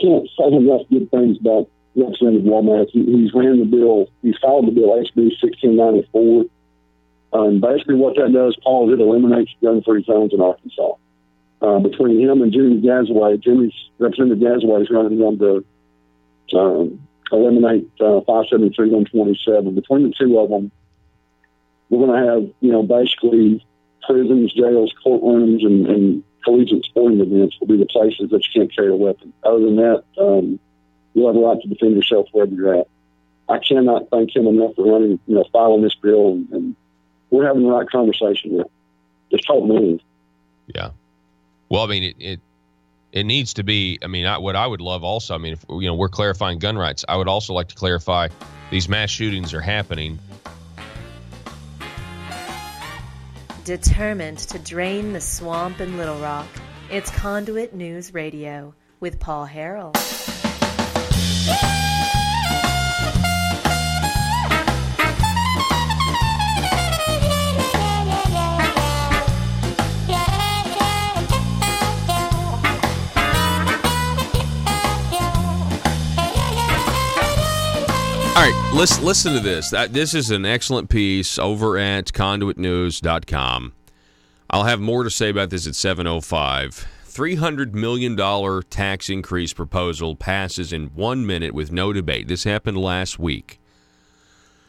can't say enough good things about Representative Womack. He's ran the bill. He's filed the bill HB 1694. And basically what that does, Paul, is it eliminates gun-free zones in Arkansas. Between him and Representative Gazaway is running them to eliminate 573 127. Between the two of them, we're going to have, basically prisons, jails, courtrooms, and collegiate sporting events will be the places that you can't carry a weapon. Other than that, you'll have a right to defend yourself wherever you're at. I cannot thank him enough for filing this bill, and we're having the right conversation with. Just talk me. Yeah. Well, I mean, it needs to be. I mean, what I would love also. I mean, if we're clarifying gun rights, I would also like to clarify these mass shootings are happening. Determined to drain the swamp in Little Rock, it's Conduit News Radio with Paul Harrell. All right, listen to this. This is an excellent piece over at conduitnews.com. I'll have more to say about this at 7:05. $300 million tax increase proposal passes in 1 minute with no debate. This happened last week.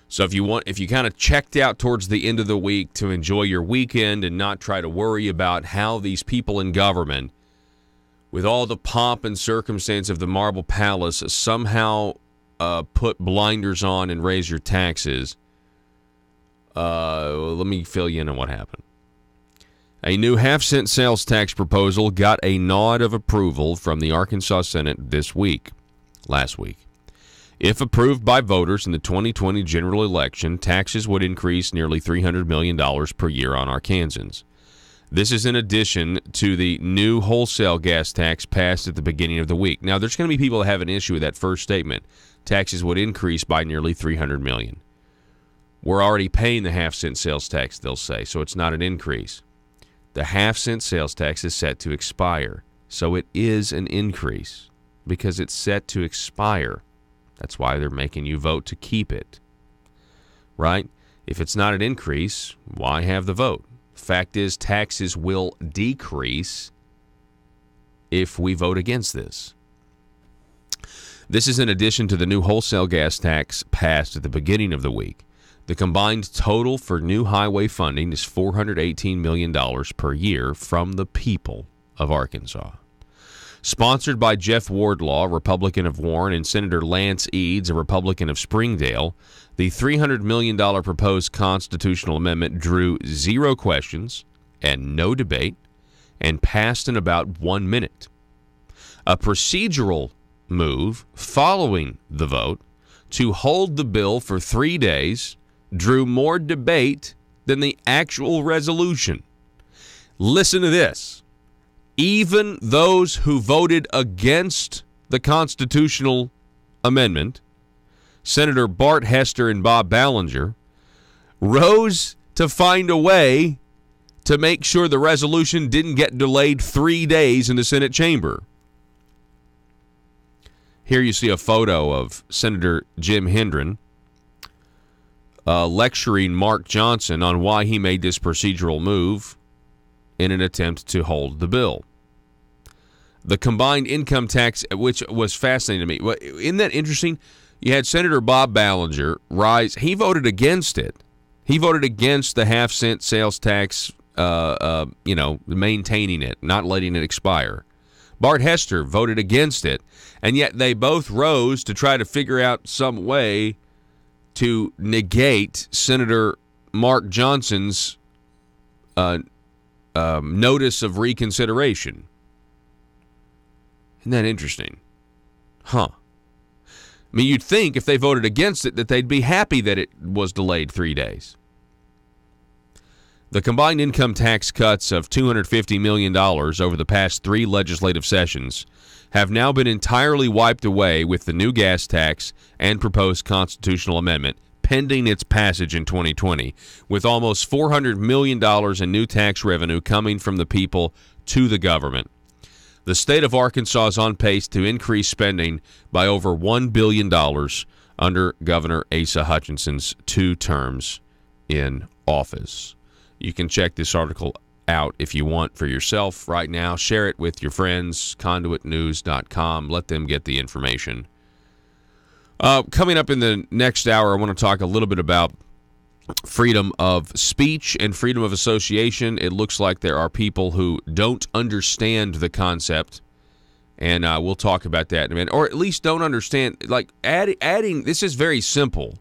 So if you kind of checked out towards the end of the week to enjoy your weekend and not try to worry about how these people in government, with all the pomp and circumstance of the Marble Palace, somehow put blinders on and raise your taxes, let me fill you in on what happened. A new half-cent sales tax proposal got a nod of approval from the Arkansas Senate last week. If approved by voters in the 2020 general election, taxes would increase nearly $300 million per year on Arkansans. This is in addition to the new wholesale gas tax passed at the beginning of the week. Now, there's going to be people that have an issue with that first statement. Taxes would increase by nearly $300 million. We're already paying the half-cent sales tax, they'll say, so it's not an increase. The half-cent sales tax is set to expire. So it is an increase because it's set to expire. That's why they're making you vote to keep it. Right? If it's not an increase, why have the vote? Fact is, taxes will decrease if we vote against this. This is in addition to the new wholesale gas tax passed at the beginning of the week. The combined total for new highway funding is $418 million per year from the people of Arkansas. Sponsored by Jeff Wardlaw, Republican of Warren, and Senator Lance Eads, a Republican of Springdale, the $300 million proposed constitutional amendment drew 0 questions and no debate and passed in about 1 minute. A procedural move following the vote to hold the bill for 3 days drew more debate than the actual resolution. Listen to this. Even those who voted against the constitutional amendment, Senator Bart Hester and Bob Ballinger, rose to find a way to make sure the resolution didn't get delayed 3 days in the Senate chamber. Here you see a photo of Senator Jim Hendren lecturing Mark Johnson on why he made this procedural move in an attempt to hold the bill. The combined income tax, which was fascinating to me. Isn't that interesting? You had Senator Bob Ballinger rise. He voted against it. He voted against the half-cent sales tax, maintaining it, not letting it expire. Bart Hester voted against it, and yet they both rose to try to figure out some way to negate Senator Mark Johnson's notice of reconsideration. Isn't that interesting? Huh. I mean, you'd think if they voted against it that they'd be happy that it was delayed 3 days. The combined income tax cuts of $250 million over the past 3 legislative sessions have now been entirely wiped away with the new gas tax and proposed constitutional amendment pending its passage in 2020, with almost $400 million in new tax revenue coming from the people to the government. The state of Arkansas is on pace to increase spending by over $1 billion under Governor Asa Hutchinson's 2 terms in office. You can check this article out if you want for yourself right now. Share it with your friends, conduitnews.com. Let them get the information. Coming up in the next hour, I want to talk a little bit about freedom of speech and freedom of association. It looks like there are people who don't understand the concept, and we'll talk about that in a minute. Or at least don't understand, like adding, this is very simple.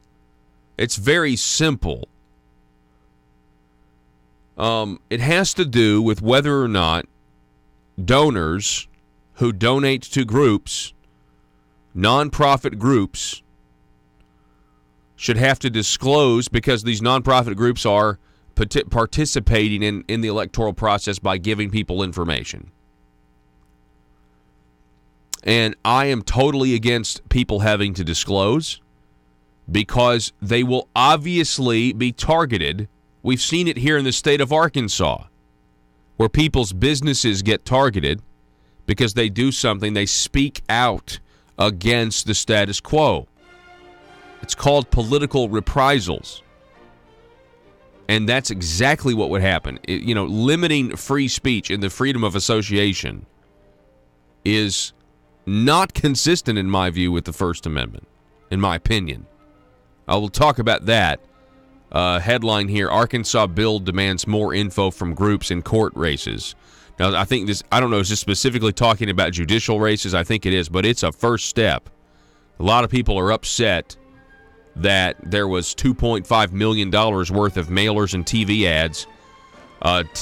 It's very simple. It has to do with whether or not donors who donate to groups, nonprofit groups, should have to disclose, because these nonprofit groups are participating in the electoral process by giving people information. And I am totally against people having to disclose, because they will obviously be targeted. We've seen it here in the state of Arkansas, where people's businesses get targeted because they do something, they speak out against the status quo. It's called political reprisals. And that's exactly what would happen. Limiting free speech and the freedom of association is not consistent, in my view, with the First Amendment, in my opinion. I will talk about that. Headline here, Arkansas bill demands more info from groups in court races. Now, I think this, I don't know, is this specifically talking about judicial races? I think it is, but it's a first step. A lot of people are upset that there was $2.5 million worth of mailers and TV ads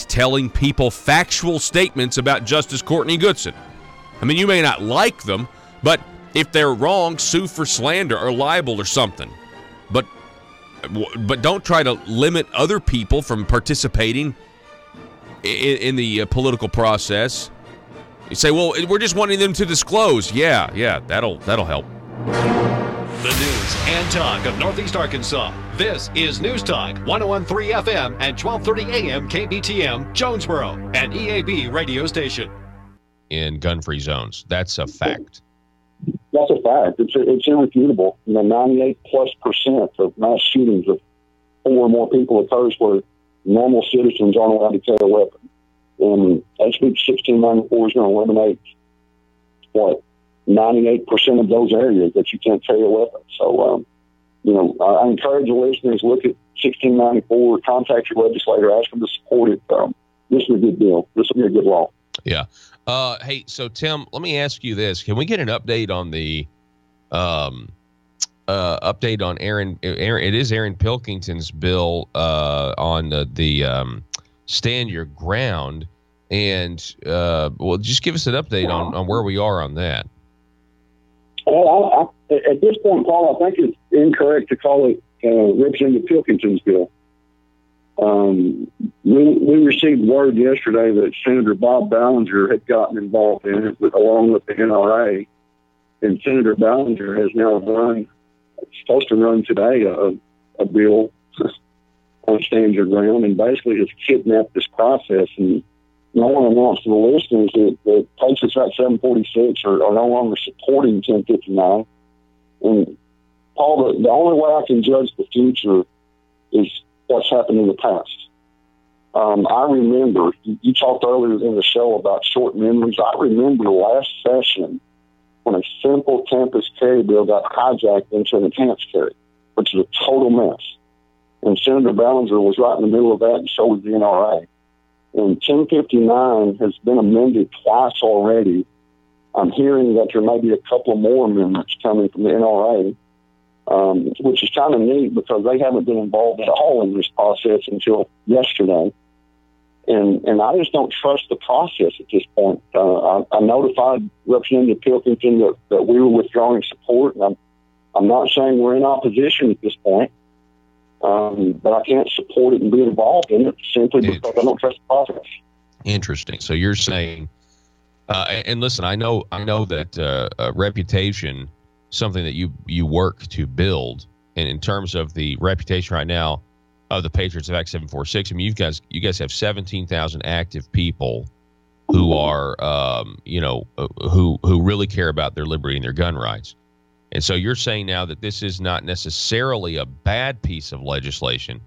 telling people factual statements about Justice Courtney Goodson. I mean, you may not like them, but if they're wrong, sue for slander or libel or something. But don't try to limit other people from participating in the political process. You say, well, we're just wanting them to disclose. Yeah, that'll help. The news and talk of Northeast Arkansas. This is News Talk 101.3 FM and 12:30 AM KBTM, Jonesboro, an EAB radio station. In gun-free zones. That's a fact. That's a fact. It's irrefutable. 98+% of mass shootings of 4 or more people occurs where normal citizens aren't allowed to carry a weapon. And HB 1694 is going to eliminate, 98% of those areas that you can't carry a weapon. So, I encourage the listeners, look at 1694, contact your legislator, ask them to support it. This is a good deal. This will be a good law. Yeah. Hey, so Tim, let me ask you this. Can we get an update on the Aaron? It is Aaron Pilkington's bill on the Stand Your Ground. And, just give us an update on where we are on that. Well, at this point, Paul, I think it's incorrect to call it Representative Pilkington's bill. We received word yesterday that Senator Bob Ballinger had gotten involved in it, along with the NRA. And Senator Ballinger has now supposed to run today a bill on Stand Your Ground, and basically has kidnapped this process. And I want to announce to the listeners that Patriots Act 746 are no longer supporting 1059. And Paul, the only way I can judge the future is what's happened in the past. I remember, you talked earlier in the show about short memories. I remember last session when a simple campus carry bill got hijacked into an enhanced carry, which is a total mess. And Senator Ballinger was right in the middle of that, and so was the NRA. And 1059 has been amended twice already. I'm hearing that there may be a couple more amendments coming from the NRA, which is kind of neat because they haven't been involved at all in this process until yesterday. And I just don't trust the process at this point. I notified Representative Pilkington that we were withdrawing support, and I'm not saying we're in opposition at this point. But I can't support it and be involved in it simply because I don't trust the process. Interesting. So you're saying, and listen, I know that reputation, something that you work to build, and in terms of the reputation right now of the Patriots of Act 746, I mean, you guys have 17,000 active people who are, who really care about their liberty and their gun rights. And so you're saying now that this is not necessarily a bad piece of legislation.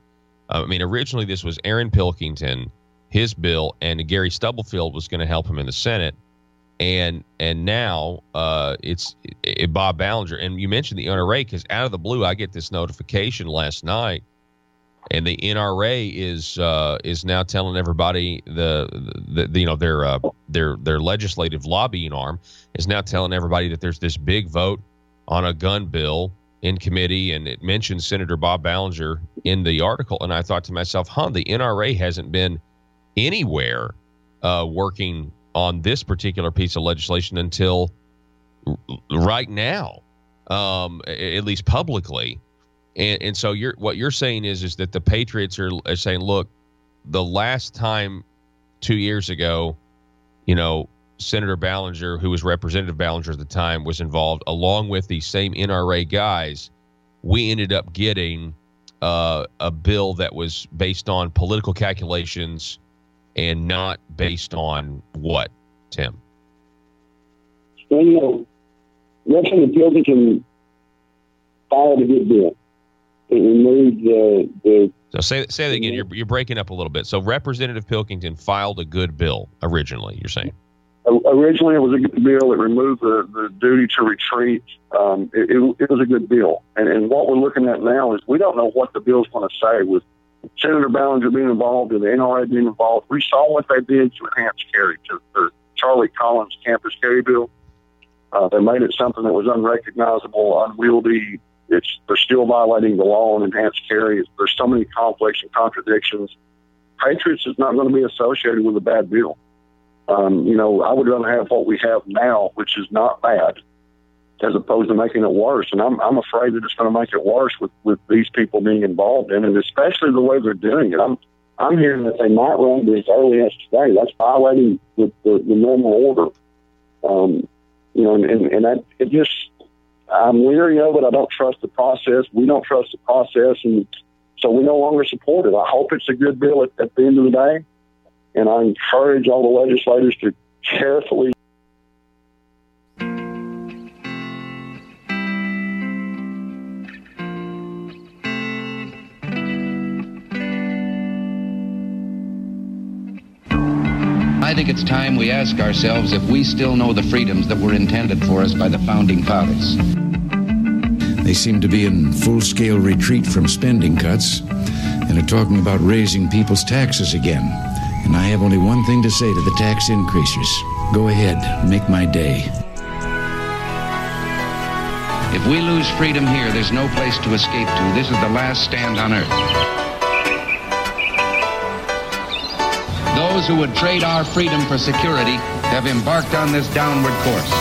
I mean, originally this was Aaron Pilkington, his bill, and Gary Stubblefield was going to help him in the Senate. And now it's Bob Ballinger. And you mentioned the NRA because out of the blue, I get this notification last night, and the NRA is now telling everybody their legislative lobbying arm is now telling everybody that there's this big vote on a gun bill in committee, and it mentions Senator Bob Ballinger in the article. And I thought to myself, the NRA hasn't been anywhere working on this particular piece of legislation until right now, at least publicly. And so what you're saying is that the Patriots are saying, look, the last time 2 years ago, Senator Ballinger, who was Representative Ballinger at the time, was involved, along with the same NRA guys. We ended up getting a bill that was based on political calculations and not based on what, Tim? Well, Representative Pilkington filed a good bill. It removed the So say that again. You're breaking up a little bit. So Representative Pilkington filed a good bill originally, you're saying? Originally, it was a good bill. It removed the duty to retreat. It was a good bill. And what we're looking at now is we don't know what the bill's going to say. With Senator Ballinger being involved and the NRA being involved, we saw what they did to enhance carry, to the Charlie Collins campus carry bill. They made it something that was unrecognizable, unwieldy. They're still violating the law on enhanced carry. There's so many conflicts and contradictions. Patriots is not going to be associated with a bad bill. I would rather have what we have now, which is not bad, as opposed to making it worse. And I'm afraid that it's going to make it worse with these people being involved in it, especially the way they're doing it. I'm hearing that they might run as early as today. That's violating the normal order. And that it just, I'm leery of it. I don't trust the process. We don't trust the process, and so we no longer support it. I hope it's a good bill at the end of the day, and I encourage all the legislators to carefully. I think it's time we ask ourselves if we still know the freedoms that were intended for us by the Founding Fathers. They seem to be in full-scale retreat from spending cuts and are talking about raising people's taxes again. And I have only one thing to say to the tax increasers. Go ahead, make my day. If we lose freedom here, there's no place to escape to. This is the last stand on earth. Those who would trade our freedom for security have embarked on this downward course.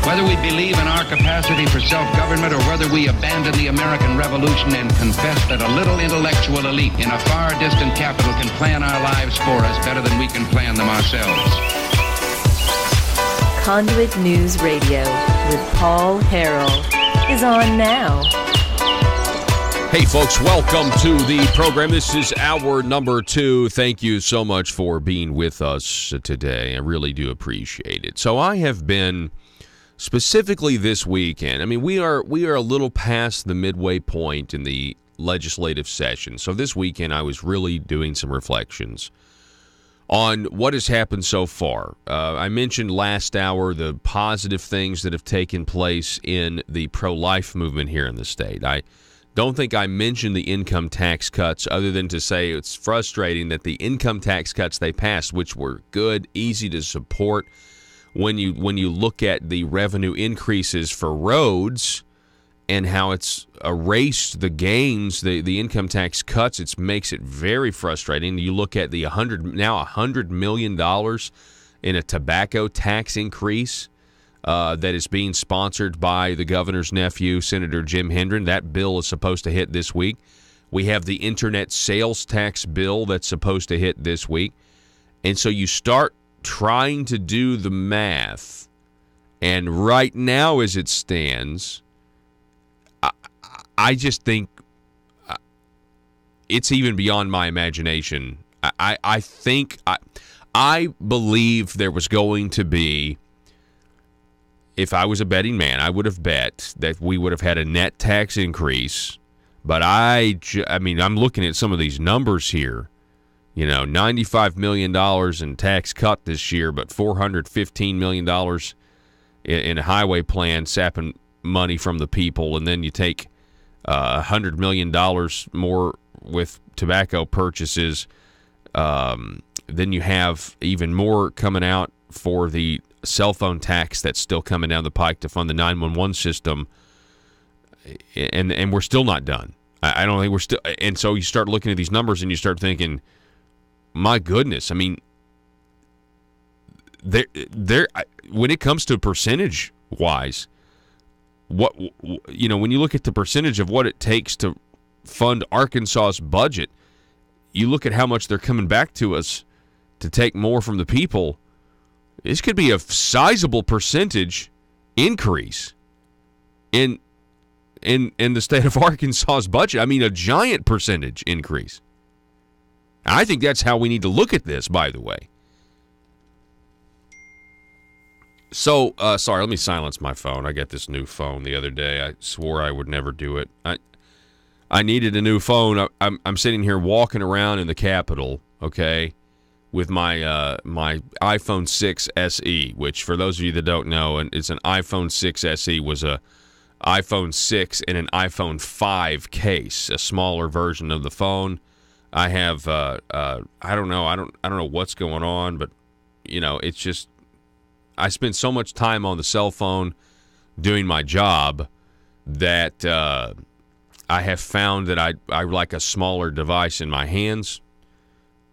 Whether we believe in our capacity for self-government or whether we abandon the American Revolution and confess that a little intellectual elite in a far distant capital can plan our lives for us better than we can plan them ourselves. Conduit News Radio with Paul Harrell is on now. Hey, folks, welcome to the program. This is hour number 2. Thank you so much for being with us today. I really do appreciate it. So I have been, specifically this weekend, I mean, we are a little past the midway point in the legislative session. So this weekend I was really doing some reflections on what has happened so far. I mentioned last hour the positive things that have taken place in the pro-life movement here in the state. I don't think I mentioned the income tax cuts other than to say it's frustrating that the income tax cuts they passed, which were good, easy to support, when you look at the revenue increases for roads and how it's erased the gains, the income tax cuts, it makes it very frustrating. You look at the $100 million in a tobacco tax increase that is being sponsored by the governor's nephew, Senator Jim Hendren. That bill is supposed to hit this week. We have the internet sales tax bill that's supposed to hit this week. And so you start trying to do the math, and right now as it stands, I just think it's even beyond my imagination. I believe there was going to be, if I was a betting man, I would have bet that we would have had a net tax increase. But I mean, I'm looking at some of these numbers here. You know, $95 million in tax cut this year, but $415 million in a highway plan sapping money from the people. And then you take $100 million more with tobacco purchases. Then you have even more coming out for the cell phone tax that's still coming down the pike to fund the 911 system, and we're still not done. I don't think we're still. And so you start looking at these numbers and you start thinking, my goodness, I mean, there. When it comes to percentage wise, when you look at the percentage of what it takes to fund Arkansas's budget, you look at how much they're coming back to us to take more from the people. This could be a sizable percentage increase in the state of Arkansas's budget. I mean, a giant percentage increase. And I think that's how we need to look at this, by the way. So, sorry, let me silence my phone. I got this new phone the other day. I swore I would never do it. I needed a new phone. I'm sitting here walking around in the Capitol, okay, with my my iPhone 6 SE, which for those of you that don't know, it's an iPhone 6 SE, was a iPhone 6 in an iPhone 5 case, a smaller version of the phone. I have I don't know what's going on, but it's just I spend so much time on the cell phone doing my job that I have found that I like a smaller device in my hands.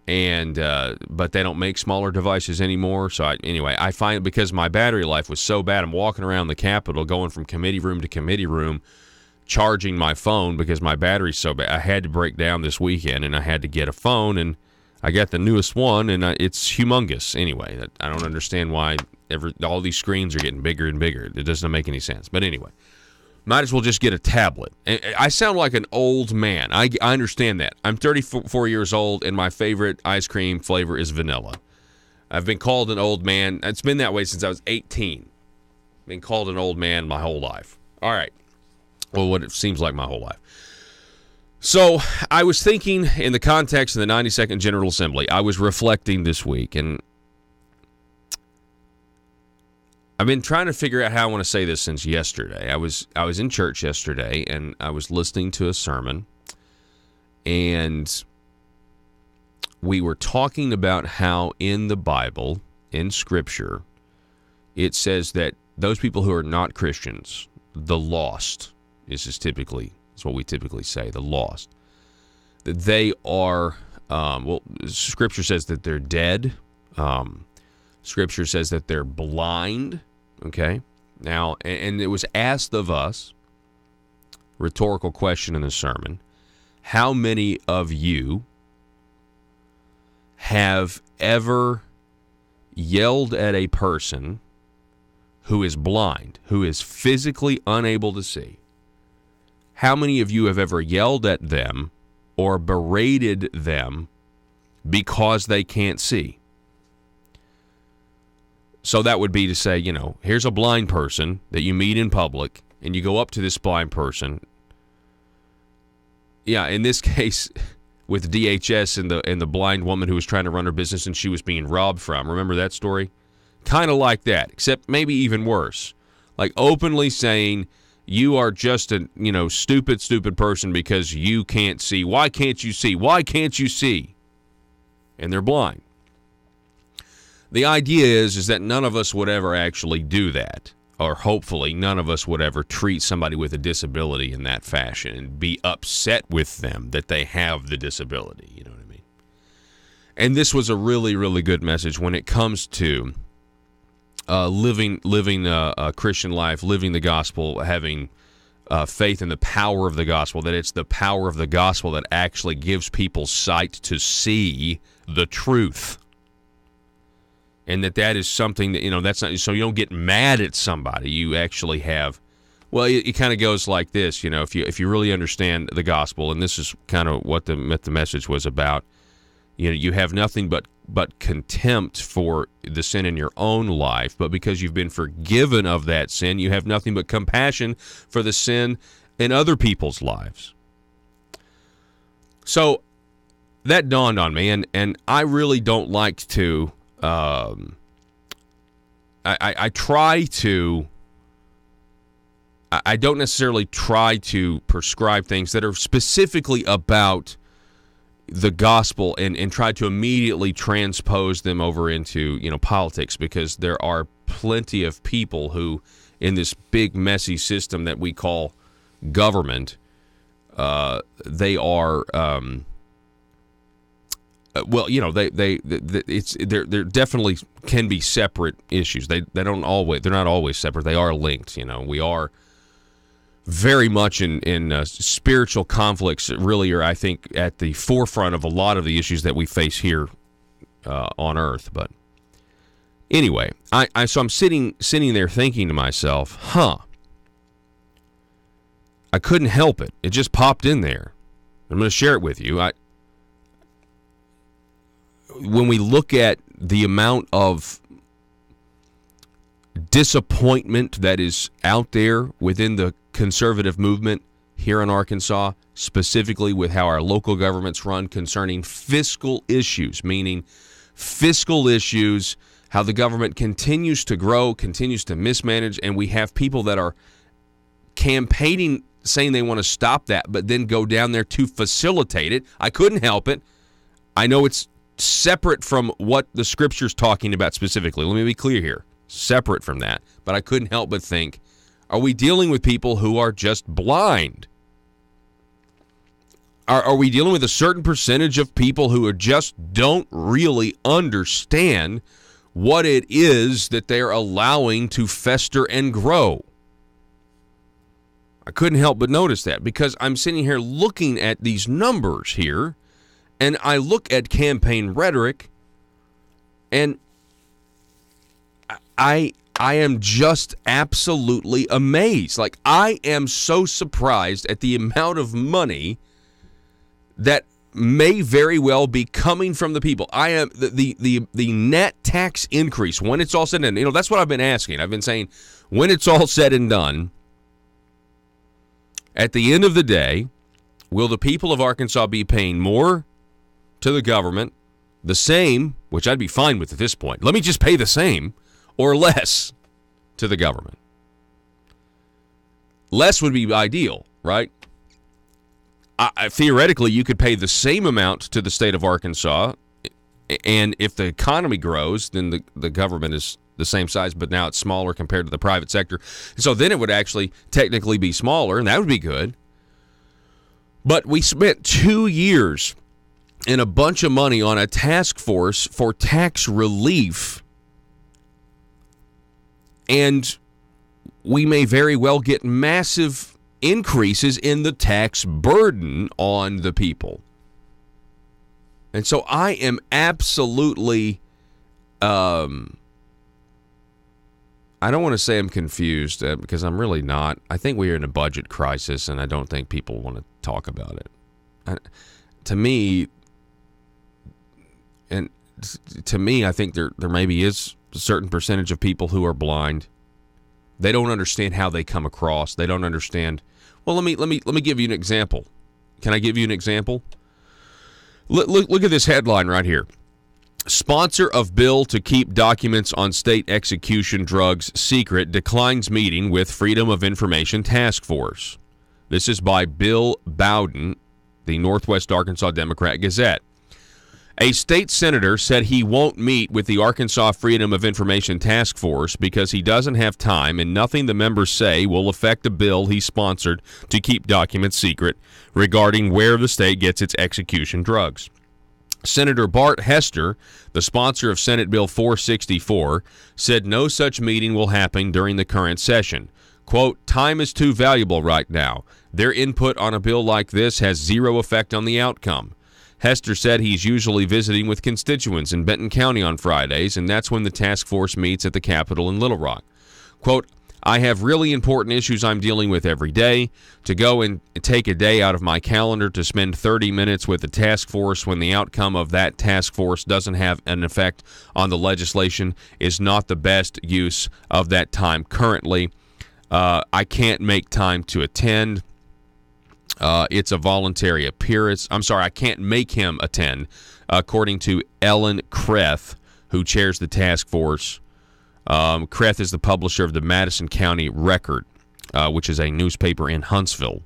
And but they don't make smaller devices anymore. So I find because my battery life was so bad, I'm walking around the Capitol going from committee room to committee room, charging my phone because my battery's so bad. I had to break down this weekend, and I had to get a phone, and I got the newest one, and it's humongous. Anyway, I don't understand why all these screens are getting bigger and bigger. It doesn't make any sense. But anyway, might as well just get a tablet. I sound like an old man. I understand that. I'm 34 years old, and my favorite ice cream flavor is vanilla. I've been called an old man. It's been that way since I was 18. Been called an old man my whole life. All right. Well, what it seems like my whole life. So I was thinking in the context of the 92nd General Assembly, I was reflecting this week, and I've been trying to figure out how I want to say this since yesterday. I was in church yesterday, and I was listening to a sermon, and we were talking about how in the Bible, in Scripture, it says that those people who are not Christians, the lost, is what we typically say, the lost, that they are, Scripture says that they're dead. Scripture says that they're blind. Okay? Now, and it was asked of us, rhetorical question in the sermon, how many of you have ever yelled at a person who is blind, who is physically unable to see? How many of you have ever yelled at them or berated them because they can't see? So that would be to say, here's a blind person that you meet in public, and you go up to this blind person. Yeah, in this case, with DHS and the blind woman who was trying to run her business and she was being robbed from. Remember that story? Kind of like that, except maybe even worse. Like openly saying, you are just a, stupid person because you can't see. Why can't you see? Why can't you see? And they're blind. The idea is that none of us would ever actually do that, or hopefully none of us would ever treat somebody with a disability in that fashion and be upset with them that they have the disability. You know what I mean? And this was a really, really good message when it comes to living a Christian life, living the gospel, having faith in the power of the gospel, that it's the power of the gospel that actually gives people sight to see the truth. And that is something that, that's not, so you don't get mad at somebody. You actually have, well, it kind of goes like this, if you really understand the gospel, and this is kind of what the message was about, you have nothing but contempt for the sin in your own life, but because you've been forgiven of that sin, you have nothing but compassion for the sin in other people's lives. So that dawned on me, and I really don't like to, I don't necessarily try to prescribe things that are specifically about the gospel and try to immediately transpose them over into, politics, because there are plenty of people who, in this big messy system that we call government, they are, they're definitely can be separate issues. They're not always separate. They are linked. We are very much in spiritual conflicts that really are, I think, at the forefront of a lot of the issues that we face here on Earth. But anyway, so I'm sitting there thinking to myself, I couldn't help it. It just popped in there. I'm going to share it with you. When we look at the amount of disappointment that is out there within the conservative movement here in Arkansas, specifically with how our local governments run concerning fiscal issues, meaning fiscal issues, how the government continues to grow, continues to mismanage, and we have people that are campaigning saying they want to stop that, but then go down there to facilitate it. I couldn't help it. I know it's separate from what the Scripture's talking about specifically. Let me be clear here. Separate from that. But I couldn't help but think, are we dealing with people who are just blind? Are we dealing with a certain percentage of people who are just don't really understand what it is that they're allowing to fester and grow? I couldn't help but notice that, because I'm sitting here looking at these numbers here, and I look at campaign rhetoric, and I am just absolutely amazed. Like, I am so surprised at the amount of money that may very well be coming from the people. I am the net tax increase when it's all said and done. That's what I've been asking. I've been saying, when it's all said and done, at the end of the day, will the people of Arkansas be paying more to the government, the same, which I'd be fine with at this point. Let me just pay the same, or less to the government. Less would be ideal, right? Theoretically, you could pay the same amount to the state of Arkansas, and if the economy grows, then the government is the same size, but now it's smaller compared to the private sector. So then it would actually technically be smaller, and that would be good. But we spent 2 years and a bunch of money on a task force for tax relief, and we may very well get massive increases in the tax burden on the people. And so I am absolutely, I don't want to say I'm confused because I'm really not. I think we are in a budget crisis, and I don't think people want to talk about it. To me, I think there maybe is a certain percentage of people who are blind. They don't understand how they come across. They don't understand. Well, let me give you an example. Can I give you an example? Look at this headline right here. Sponsor of bill to keep documents on state execution drugs secret declines meeting with Freedom of Information Task Force. This is by Bill Bowden, the Northwest Arkansas Democrat Gazette. A state senator said he won't meet with the Arkansas Freedom of Information Task Force because he doesn't have time, and nothing the members say will affect a bill he sponsored to keep documents secret regarding where the state gets its execution drugs. Senator Bart Hester, the sponsor of Senate Bill 464, said no such meeting will happen during the current session. Quote, time is too valuable right now. Their input on a bill like this has zero effect on the outcome. Hester said he's usually visiting with constituents in Benton County on Fridays, and that's when the task force meets at the Capitol in Little Rock. Quote, I have really important issues I'm dealing with every day. To go and take a day out of my calendar to spend 30 minutes with the task force when the outcome of that task force doesn't have an effect on the legislation is not the best use of that time currently. I can't make time to attend. It's a voluntary appearance. I'm sorry, I can't make him attend, according to Ellen Kreth, who chairs the task force. Kreth is the publisher of the Madison County Record, which is a newspaper in Huntsville.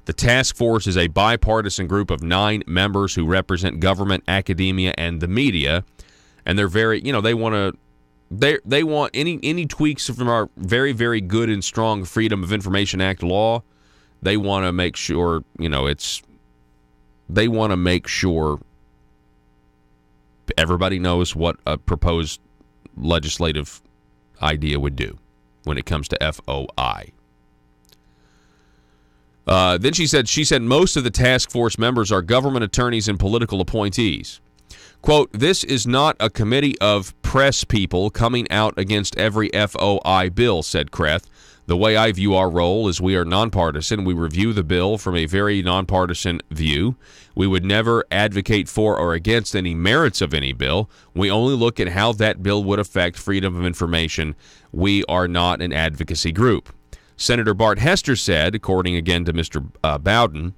The task force is a bipartisan group of 9 members who represent government, academia, and the media, and they're very, they want any tweaks from our very, very good and strong Freedom of Information Act law. They want to make sure, they want to make sure everybody knows what a proposed legislative idea would do when it comes to FOI. Then she said most of the task force members are government attorneys and political appointees. Quote, this is not a committee of press people coming out against every FOI bill, said Kreth. The way I view our role is we are nonpartisan. We review the bill from a very nonpartisan view. We would never advocate for or against any merits of any bill. We only look at how that bill would affect freedom of information. We are not an advocacy group. Senator Bart Hester said, according again to Mr. Bowden,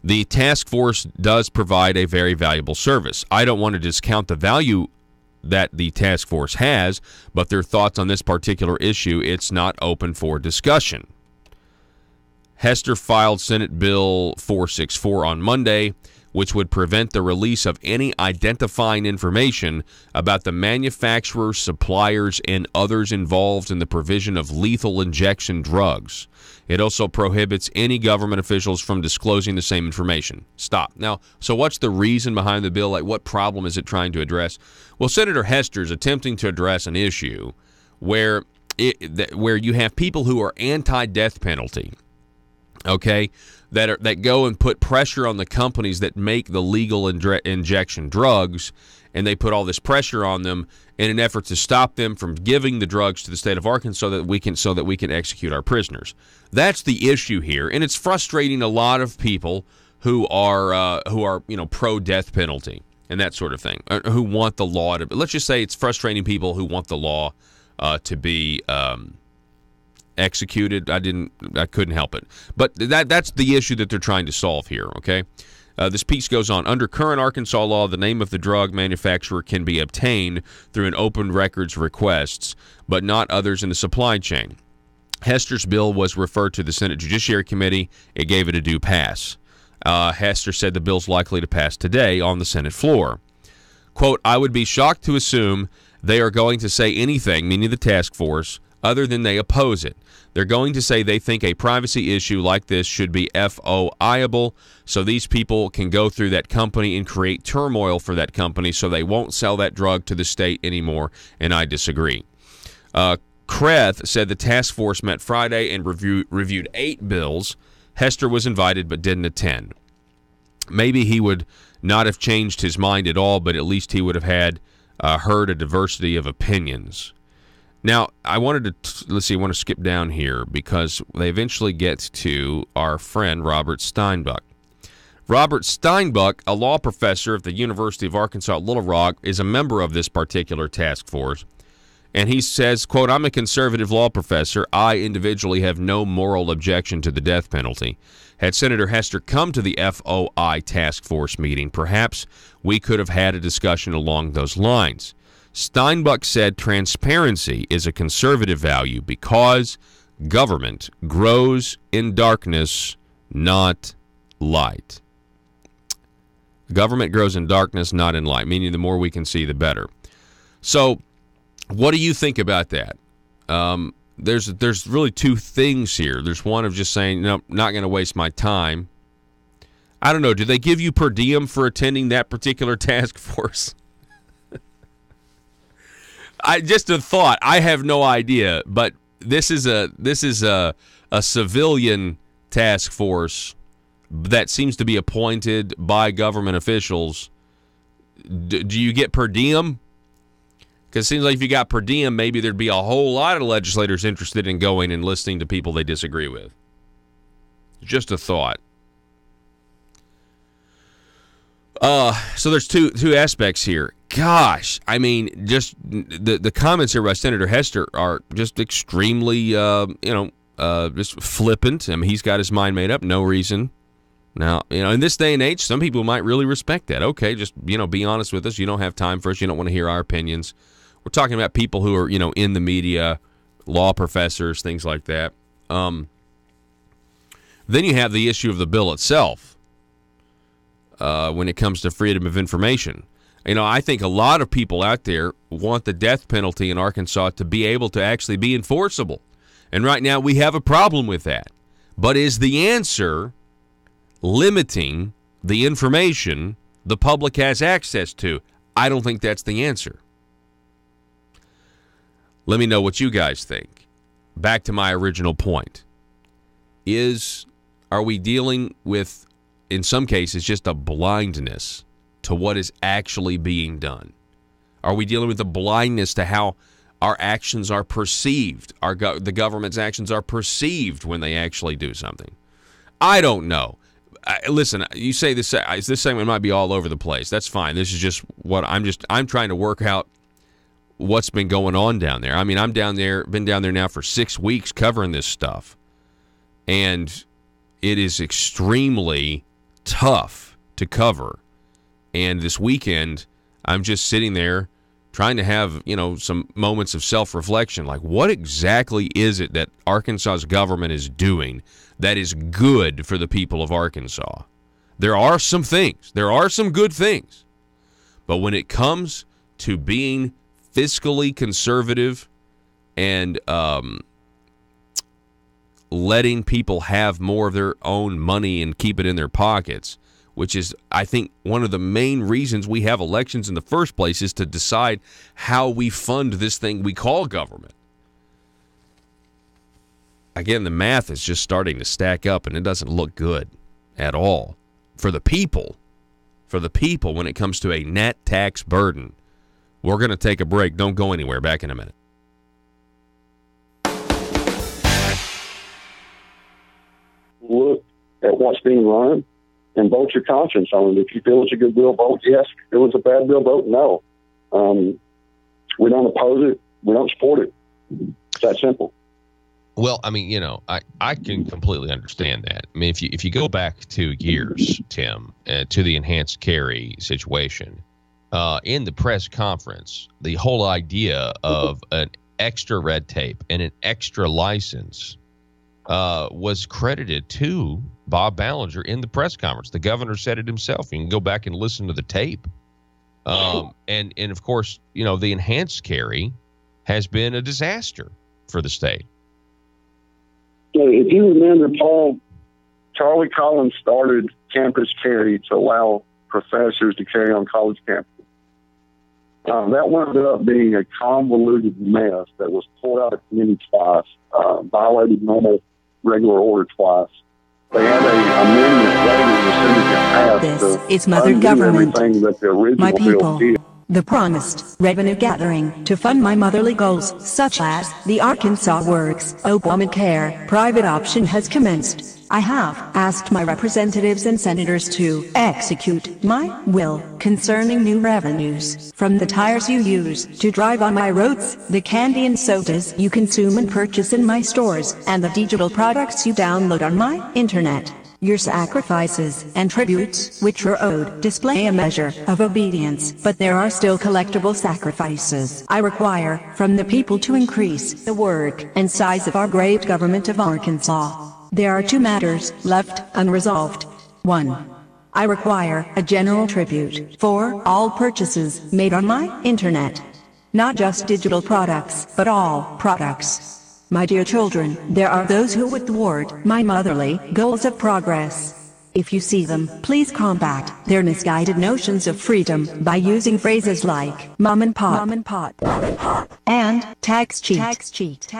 the task force does provide a very valuable service. I don't want to discount the value that the task force has, but their thoughts on this particular issue, it's not open for discussion. Hester filed Senate Bill 464 on Monday, which would prevent the release of any identifying information about the manufacturers, suppliers, and others involved in the provision of lethal injection drugs. It also prohibits any government officials from disclosing the same information. Stop. Now, so what's the reason behind the bill? Like, what problem is it trying to address? Well, Senator Hester is attempting to address an issue where you have people who are anti-death penalty, okay, that go and put pressure on the companies that make the legal injection drugs, and they put all this pressure on them in an effort to stop them from giving the drugs to the state of Arkansas so that we can execute our prisoners. That's the issue here, and it's frustrating a lot of people who are pro death penalty and that sort of thing, who want the law to. Let's just say it's frustrating people who want the law to be executed. I couldn't help it, but that's the issue that they're trying to solve here. Okay. This piece goes on. Under current Arkansas law, the name of the drug manufacturer can be obtained through an open records requests, but not others in the supply chain. Hester's bill was referred to the Senate Judiciary Committee. It gave it a due pass. Hester said the bill's likely to pass today on the Senate floor. Quote, I would be shocked to assume they are going to say anything, meaning the task force, other than they oppose it. They're going to say they think a privacy issue like this should be FOI-able, so these people can go through that company and create turmoil for that company so they won't sell that drug to the state anymore, and I disagree. Kreth said the task force met Friday and reviewed 8 bills. Hester was invited but didn't attend. Maybe he would not have changed his mind at all, but at least he would have had heard a diversity of opinions. Now, I wanted to, I want to skip down here because they eventually get to our friend Robert Steinbuch. Robert Steinbuch, a law professor at the University of Arkansas at Little Rock, is a member of this particular task force. And he says, quote, I'm a conservative law professor. I individually have no moral objection to the death penalty. Had Senator Hester come to the FOI task force meeting, perhaps we could have had a discussion along those lines. Steinbuch said transparency is a conservative value because government grows in darkness, not light. Government grows in darkness, not in light, meaning the more we can see, the better. So what do you think about that? There's really 2 things here. There's one of just saying, no, not going to waste my time. I don't know. Do they give you per diem for attending that particular task force? Just a thought. I have no idea, but this is a civilian task force that seems to be appointed by government officials. Do you get per diem? Because it seems like if you got per diem, maybe there'd be a whole lot of legislators interested in going and listening to people they disagree with. Just a thought. So there's two aspects here. Gosh, I mean, just the comments here by Senator Hester are just extremely, just flippant. I mean, he's got his mind made up, no reason. Now, in this day and age, some people might really respect that. Okay, just, be honest with us. You don't have time for us. You don't want to hear our opinions. We're talking about people who are, in the media, law professors, things like that. Then you have the issue of the bill itself when it comes to freedom of information. I think a lot of people out there want the death penalty in Arkansas to be able to actually be enforceable. And right now we have a problem with that. But is the answer limiting the information the public has access to? I don't think that's the answer. Let me know what you guys think. Back to my original point. Are we dealing with, in some cases, just a blindness to what is actually being done? Are we dealing with a blindness to how our actions are perceived? The government's actions are perceived when they actually do something? I don't know. Listen, you say this segment might be all over the place. That's fine. This is just what I'm trying to work out what's been going on down there. I mean, been down there now for 6 weeks covering this stuff. And it is extremely tough to cover. And this weekend, I'm just sitting there trying to have, some moments of self-reflection. Like, what exactly is it that Arkansas's government is doing that is good for the people of Arkansas? There are some things. There are some good things. But when it comes to being fiscally conservative and letting people have more of their own money and keep it in their pockets, which is, I think, one of the main reasons we have elections in the first place, is to decide how we fund this thing we call government. again, the math is just starting to stack up, and it doesn't look good at all for the people. For the people when it comes to a net tax burden. We're going to take a break. Don't go anywhere. Back in a minute. Look at what's being run and vote your conscience on it. If you feel it's a good bill, vote yes. If it was a bad bill, vote no. We don't oppose it. We don't support it. It's that simple. Well, I mean, I can completely understand that. I mean, if you go back 2 years, Tim, to the enhanced carry situation, in the press conference, the whole idea of an extra red tape and an extra license was credited to Bob Ballinger in the press conference. The governor said it himself. You can go back and listen to the tape. And of course, the enhanced carry has been a disaster for the state. If you remember, Paul, Charlie Collins started campus carry to allow professors to carry on college campuses. That wound up being a convoluted mess that was pulled out of committee twice, violated normal regular order twice. They had an amendment later as soon as it passed. This is Mother Government, everything that the original my bill people. did. The promised revenue gathering to fund my motherly goals, such as the Arkansas Works, Obamacare, private option has commenced. I have asked my representatives and senators to execute my will concerning new revenues from the tires you use to drive on my roads, the candy and sodas you consume and purchase in my stores, and the digital products you download on my internet. Your sacrifices and tributes, which are owed, display a measure of obedience, but there are still collectible sacrifices I require from the people to increase the work and size of our great government of Arkansas. There are 2 matters left unresolved. 1. I require a general tribute for all purchases made on my internet. Not just digital products, but all products. My dear children, there are those who would thwart my motherly goals of progress. If you see them, please combat their misguided notions of freedom by using phrases like mom and pop, and tax cheat.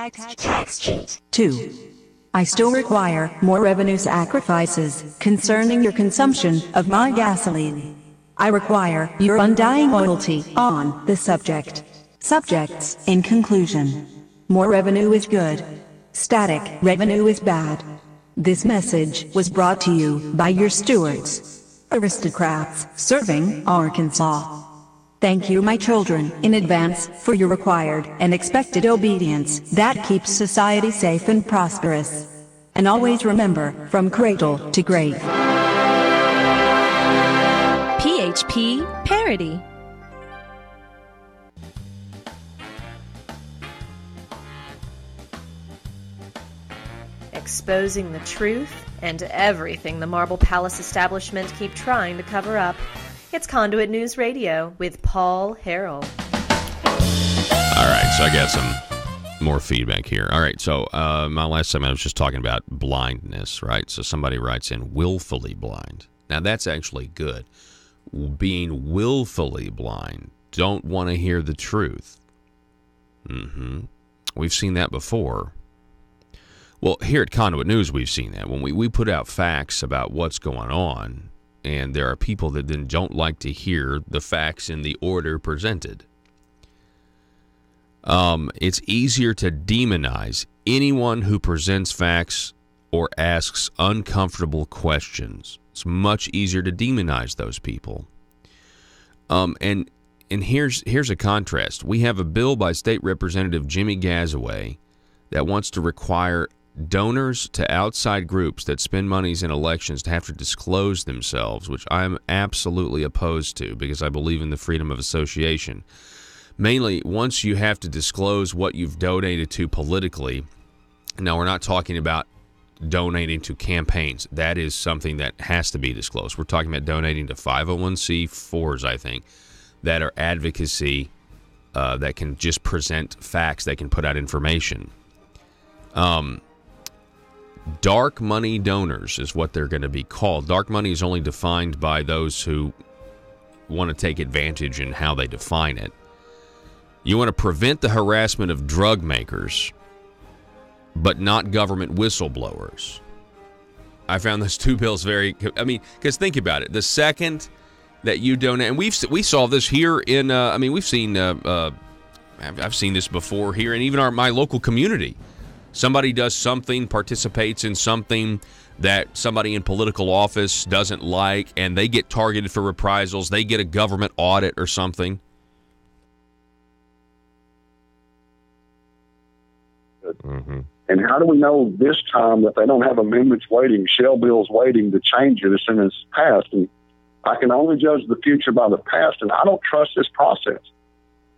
2. I still require more revenue sacrifices concerning your consumption of my gasoline. I require your undying loyalty on the subject. Subjects, in conclusion. More revenue is good. Static revenue is bad. This message was brought to you by your stewards, aristocrats serving Arkansas. Thank you, my children, in advance for your required and expected obedience that keeps society safe and prosperous. And always remember, from cradle to grave. PHP Parody. Exposing the truth and everything the Marble Palace establishment keep trying to cover up. It's Conduit News Radio with Paul Harrell. All right, so I got some more feedback here. All right, so my last time I was just talking about blindness, right? So somebody writes in willfully blind. Now that's actually good. Being willfully blind, don't want to hear the truth. We've seen that before. Well, here at Conduit News, we've seen that. When we put out facts about what's going on, and there are people that then don't like to hear the facts in the order presented. It's easier to demonize anyone who presents facts or asks uncomfortable questions. It's much easier to demonize those people. And here's a contrast. We have a bill by State Representative Jimmy Gazaway that wants to require donors to outside groups that spend monies in elections to have to disclose themselves, which I'm absolutely opposed to because I believe in the freedom of association. Mainly, once you have to disclose what you've donated to politically, now we're not talking about donating to campaigns. That is something that has to be disclosed. We're talking about donating to 501c4s, I think, that are advocacy, that can just present facts, that can put out information. Dark money donors is what they're going to be called. Dark money is only defined by those who want to take advantage in how they define it. You want to prevent the harassment of drug makers. but not government whistleblowers. I found those two bills because think about it. The second that you donate, and we saw this here in, we've seen, I've seen this before here, and even my local community. Somebody does something, participates in something that somebody in political office doesn't like, and they get targeted for reprisals. They get a government audit or something. Mm-hmm. And how do we know this time that they don't have amendments waiting, shell bills waiting to change it as soon as it's passed? And I can only judge the future by the past, and I don't trust this process.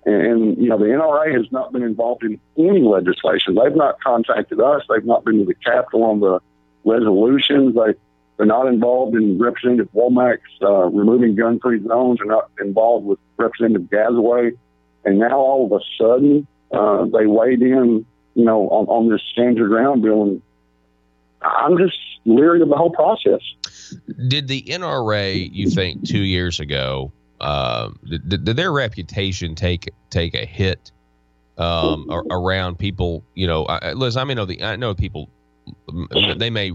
And the NRA has not been involved in any legislation. They've not contacted us. They've not been to the Capitol on the resolutions. They're not involved in Representative Womack's removing gun-free zones. They're not involved with Representative Gazaway. And now all of a sudden, they weighed in, on this stand your ground bill. And I'm just leery of the whole process. Did the NRA, you think, 2 years ago, did their reputation take a hit around people? Liz, I know people. They may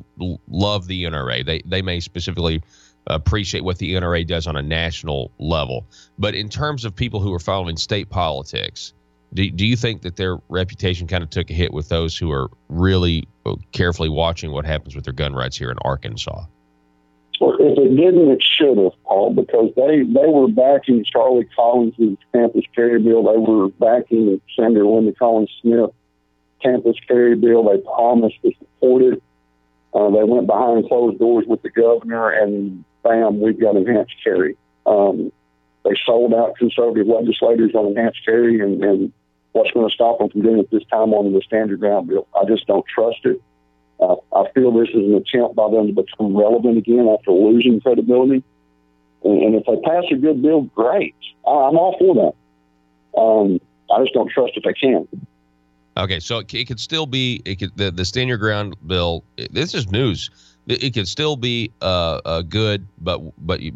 love the NRA. They may specifically appreciate what the NRA does on a national level. But in terms of people who are following state politics, do you think that their reputation kind of took a hit with those who are really carefully watching what happens with their gun rights here in Arkansas? Well, if it didn't, it should have, Paul, because they were backing Charlie Collins' campus carry bill. They were backing Senator Linda Collins-Smith campus carry bill. They promised to support it. They went behind closed doors with the governor, and bam, we've got enhanced carry. They sold out conservative legislators on enhanced carry, and what's going to stop them from doing it this time on the stand your ground bill? I just don't trust it. I feel this is an attempt by them to become relevant again after losing credibility. And if they pass a good bill, great. I'm all for that. I just don't trust if they can. Okay, so it could still be the stand your ground bill. This is news. It could still be good, but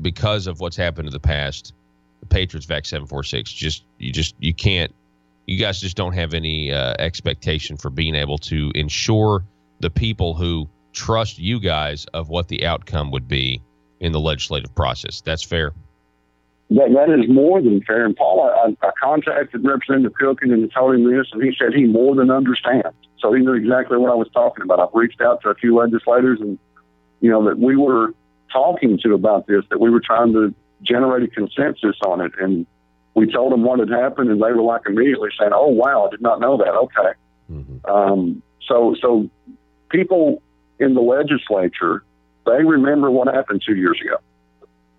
because of what's happened in the past, the Patriots Vac 746 you can't. You guys just don't have any expectation for being able to ensure the people who trust you guys of what the outcome would be in the legislative process. That's fair. That is more than fair. And Paul, I contacted Representative Cookin and told him this, and he said he more than understands. So he knew exactly what I was talking about. I've reached out to a few legislators, and that we were talking to about this, that we were trying to generate a consensus on it. And we told them what had happened, and they were like immediately saying, "Oh wow, I did not know that." Okay. Mm-hmm. So people in the legislature, they remember what happened 2 years ago.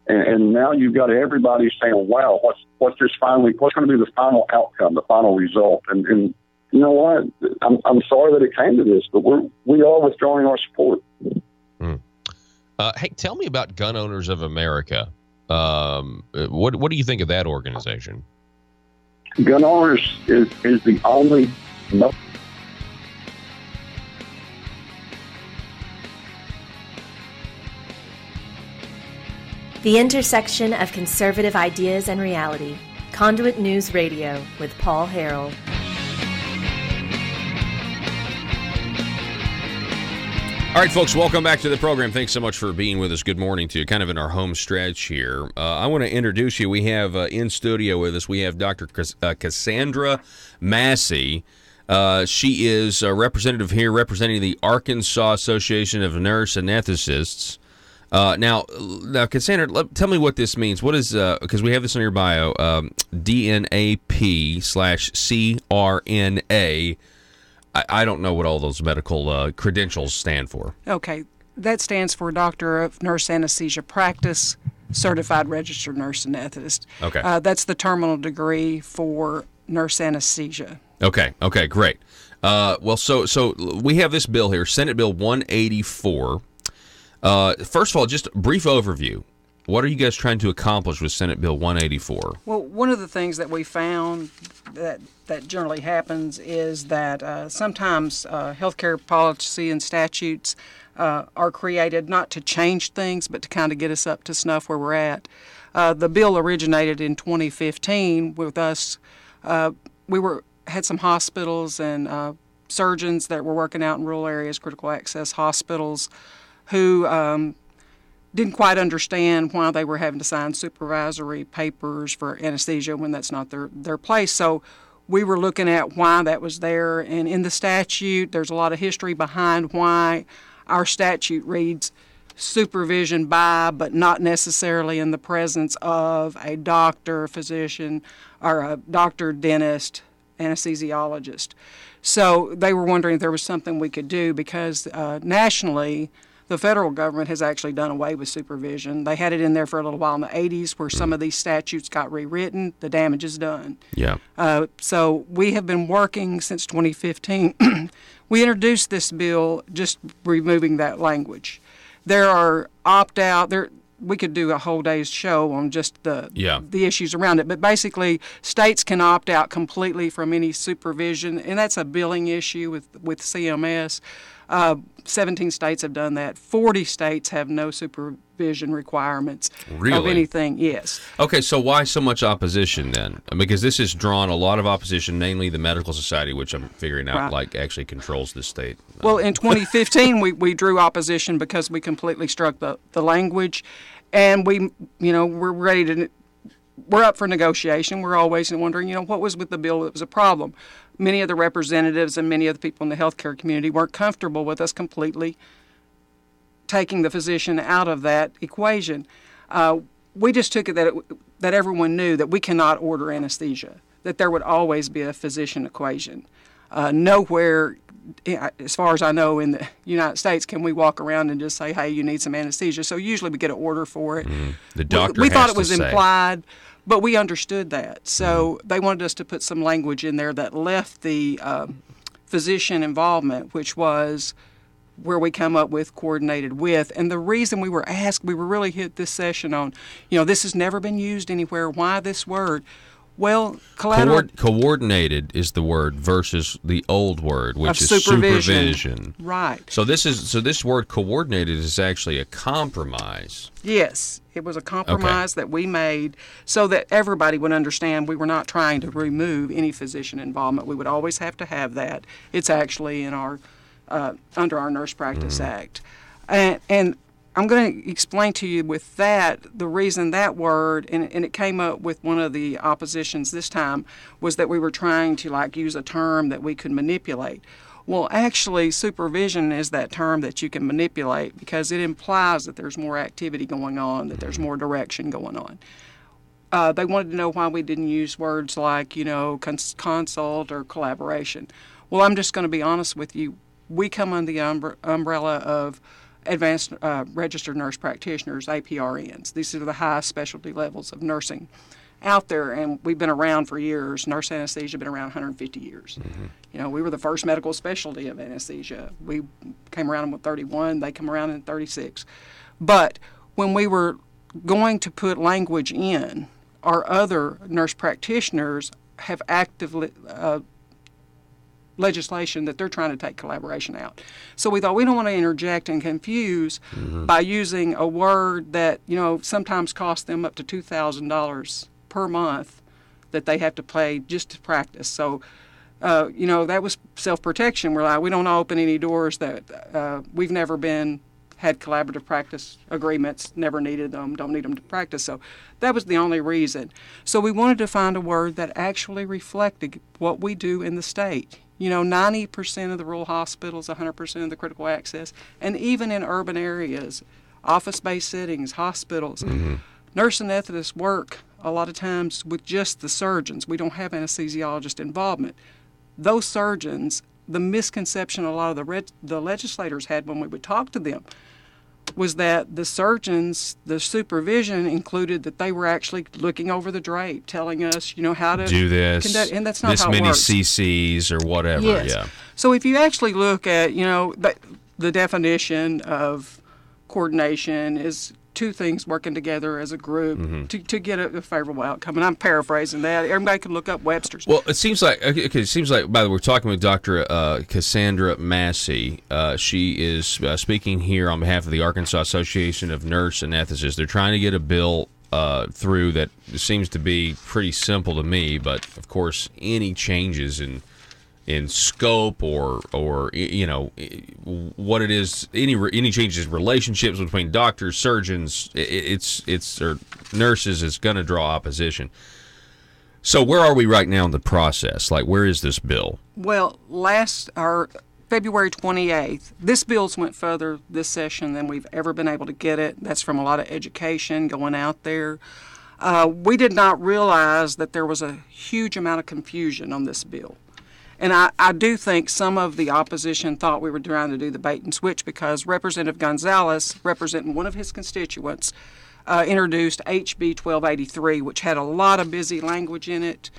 And now you've got everybody saying, wow, what's going to be the final outcome, the final result? And you know what? I'm sorry that it came to this, but we are withdrawing our support. Hey, tell me about Gun Owners of America. What do you think of that organization? Gun Owners is the only... The intersection of conservative ideas and reality. Conduit News Radio with Paul Harrell. All right, folks, welcome back to the program. Thanks so much for being with us. Good morning to you. Kind of in our home stretch here. I want to introduce you. We have in studio with us, we have Dr. Cassandra Massey. She is a representative here representing the Arkansas Association of Nurse Anesthetists. Now, Cassandra, tell me what this means. What is, because we have this on your bio, DNAP/CRNA. I don't know what all those medical credentials stand for. Okay. That stands for Doctor of Nurse Anesthesia Practice, Certified Registered Nurse Anesthetist. Okay. That's the terminal degree for nurse anesthesia. Okay, great. Well, so we have this bill here, Senate Bill 184. First of all, just a brief overview. What are you guys trying to accomplish with Senate Bill 184? Well, one of the things that we found that generally happens is that sometimes healthcare policy and statutes are created not to change things, but to kind of get us up to snuff where we're at. The bill originated in 2015 with us. We had some hospitals and surgeons that were working out in rural areas, critical access hospitals, who didn't quite understand why they were having to sign supervisory papers for anesthesia when that's not their place. So we were looking at why that was there. And in the statute, there's a lot of history behind why our statute reads supervision by, but not necessarily in the presence of a doctor, physician, or a doctor, dentist, anesthesiologist. So they were wondering if there was something we could do because nationally, the federal government has actually done away with supervision. They had it in there for a little while in the 80s where some of these statutes got rewritten. The damage is done. Yeah. So we have been working since 2015. We introduced this bill just removing that language. There are opt-out. We could do a whole day's show on just the issues around it. But basically, states can opt out completely from any supervision, and that's a billing issue with CMS. 17 states have done that. 40 states have no supervision requirements of anything. Yes. Okay, so why so much opposition then? Because this has drawn a lot of opposition, namely the medical society, which I'm figuring out actually controls the state. Well, in 2015, we drew opposition because we completely struck the language, and we're ready to. We're up for negotiation. We're always wondering, what was with the bill that was a problem. Many of the representatives and many of the people in the healthcare community weren't comfortable with us completely taking the physician out of that equation. We just took it that everyone knew that we cannot order anesthesia, that there would always be a physician equation. Nowhere, as far as I know, in the United States, can we walk around and just say, hey, you need some anesthesia. So usually we get an order for it. The doctor we has thought it was to say. implied. But we understood that. So they wanted us to put some language in there that left the physician involvement, which was where we come up with coordinated with. And the reason we were asked, we were really hit this session on, this has never been used anywhere. Why this word? Well, coordinated is the word versus the old word, which is supervision. Right. So this word coordinated is actually a compromise. Yes, it was a compromise that we made so that everybody would understand we were not trying to remove any physician involvement. We would always have to have that. It's actually in our under our Nurse Practice Act, and I'm going to explain to you with that the reason that word, and it came up with one of the oppositions this time, was that we were trying to use a term that we could manipulate. Well, actually, supervision is that term that you can manipulate because it implies that there's more activity going on, that there's more direction going on. They wanted to know why we didn't use words like, consult or collaboration. Well, I'm just going to be honest with you. We come under the umbrella of Advanced Registered Nurse Practitioners, APRNs. These are the highest specialty levels of nursing out there, and we've been around for years. Nurse anesthesia has been around 150 years. We were the first medical specialty of anesthesia. We came around in 31. They come around in 36. But when we were going to put language in, our other nurse practitioners have actively legislation that they're trying to take collaboration out. So we thought we don't want to interject and confuse by using a word that, sometimes costs them up to $2,000 per month that they have to pay just to practice. So, that was self-protection. We're like, we don't open any doors that we've never had collaborative practice agreements, never needed them, don't need them to practice. So that was the only reason. So we wanted to find a word that actually reflected what we do in the state. 90% of the rural hospitals, 100% of the critical access, and even in urban areas, office-based settings, hospitals, nurse anesthetists work a lot of times with just the surgeons. We don't have anesthesiologist involvement. Those surgeons, the misconception a lot of the legislators had when we would talk to them was that the surgeons, the supervision included that they were actually looking over the drape, telling us, how to do this, conduct, and that's not this how it many works. cc's or whatever. Yes. Yeah. So if you actually look at, the definition of coordination is two things working together as a group to get a favorable outcome. And I'm paraphrasing that. Everybody can look up Webster's. Well, it seems like, by the way, we're talking with Dr. Cassandra Massey. She is speaking here on behalf of the Arkansas Association of Nurse Anesthetists. They're trying to get a bill through that seems to be pretty simple to me, but of course, any changes in in scope or what it is, any changes in relationships between doctors, surgeons, or nurses is going to draw opposition. So where are we right now in the process? Like, where is this bill? Well, February 28th, this bill's went further this session than we've ever been able to get it. That's from a lot of education going out there. We did not realize that there was a huge amount of confusion on this bill. And I do think some of the opposition thought we were trying to do the bait and switch, because Representative Gonzalez, representing one of his constituents, introduced HB 1283, which had a lot of busy language in it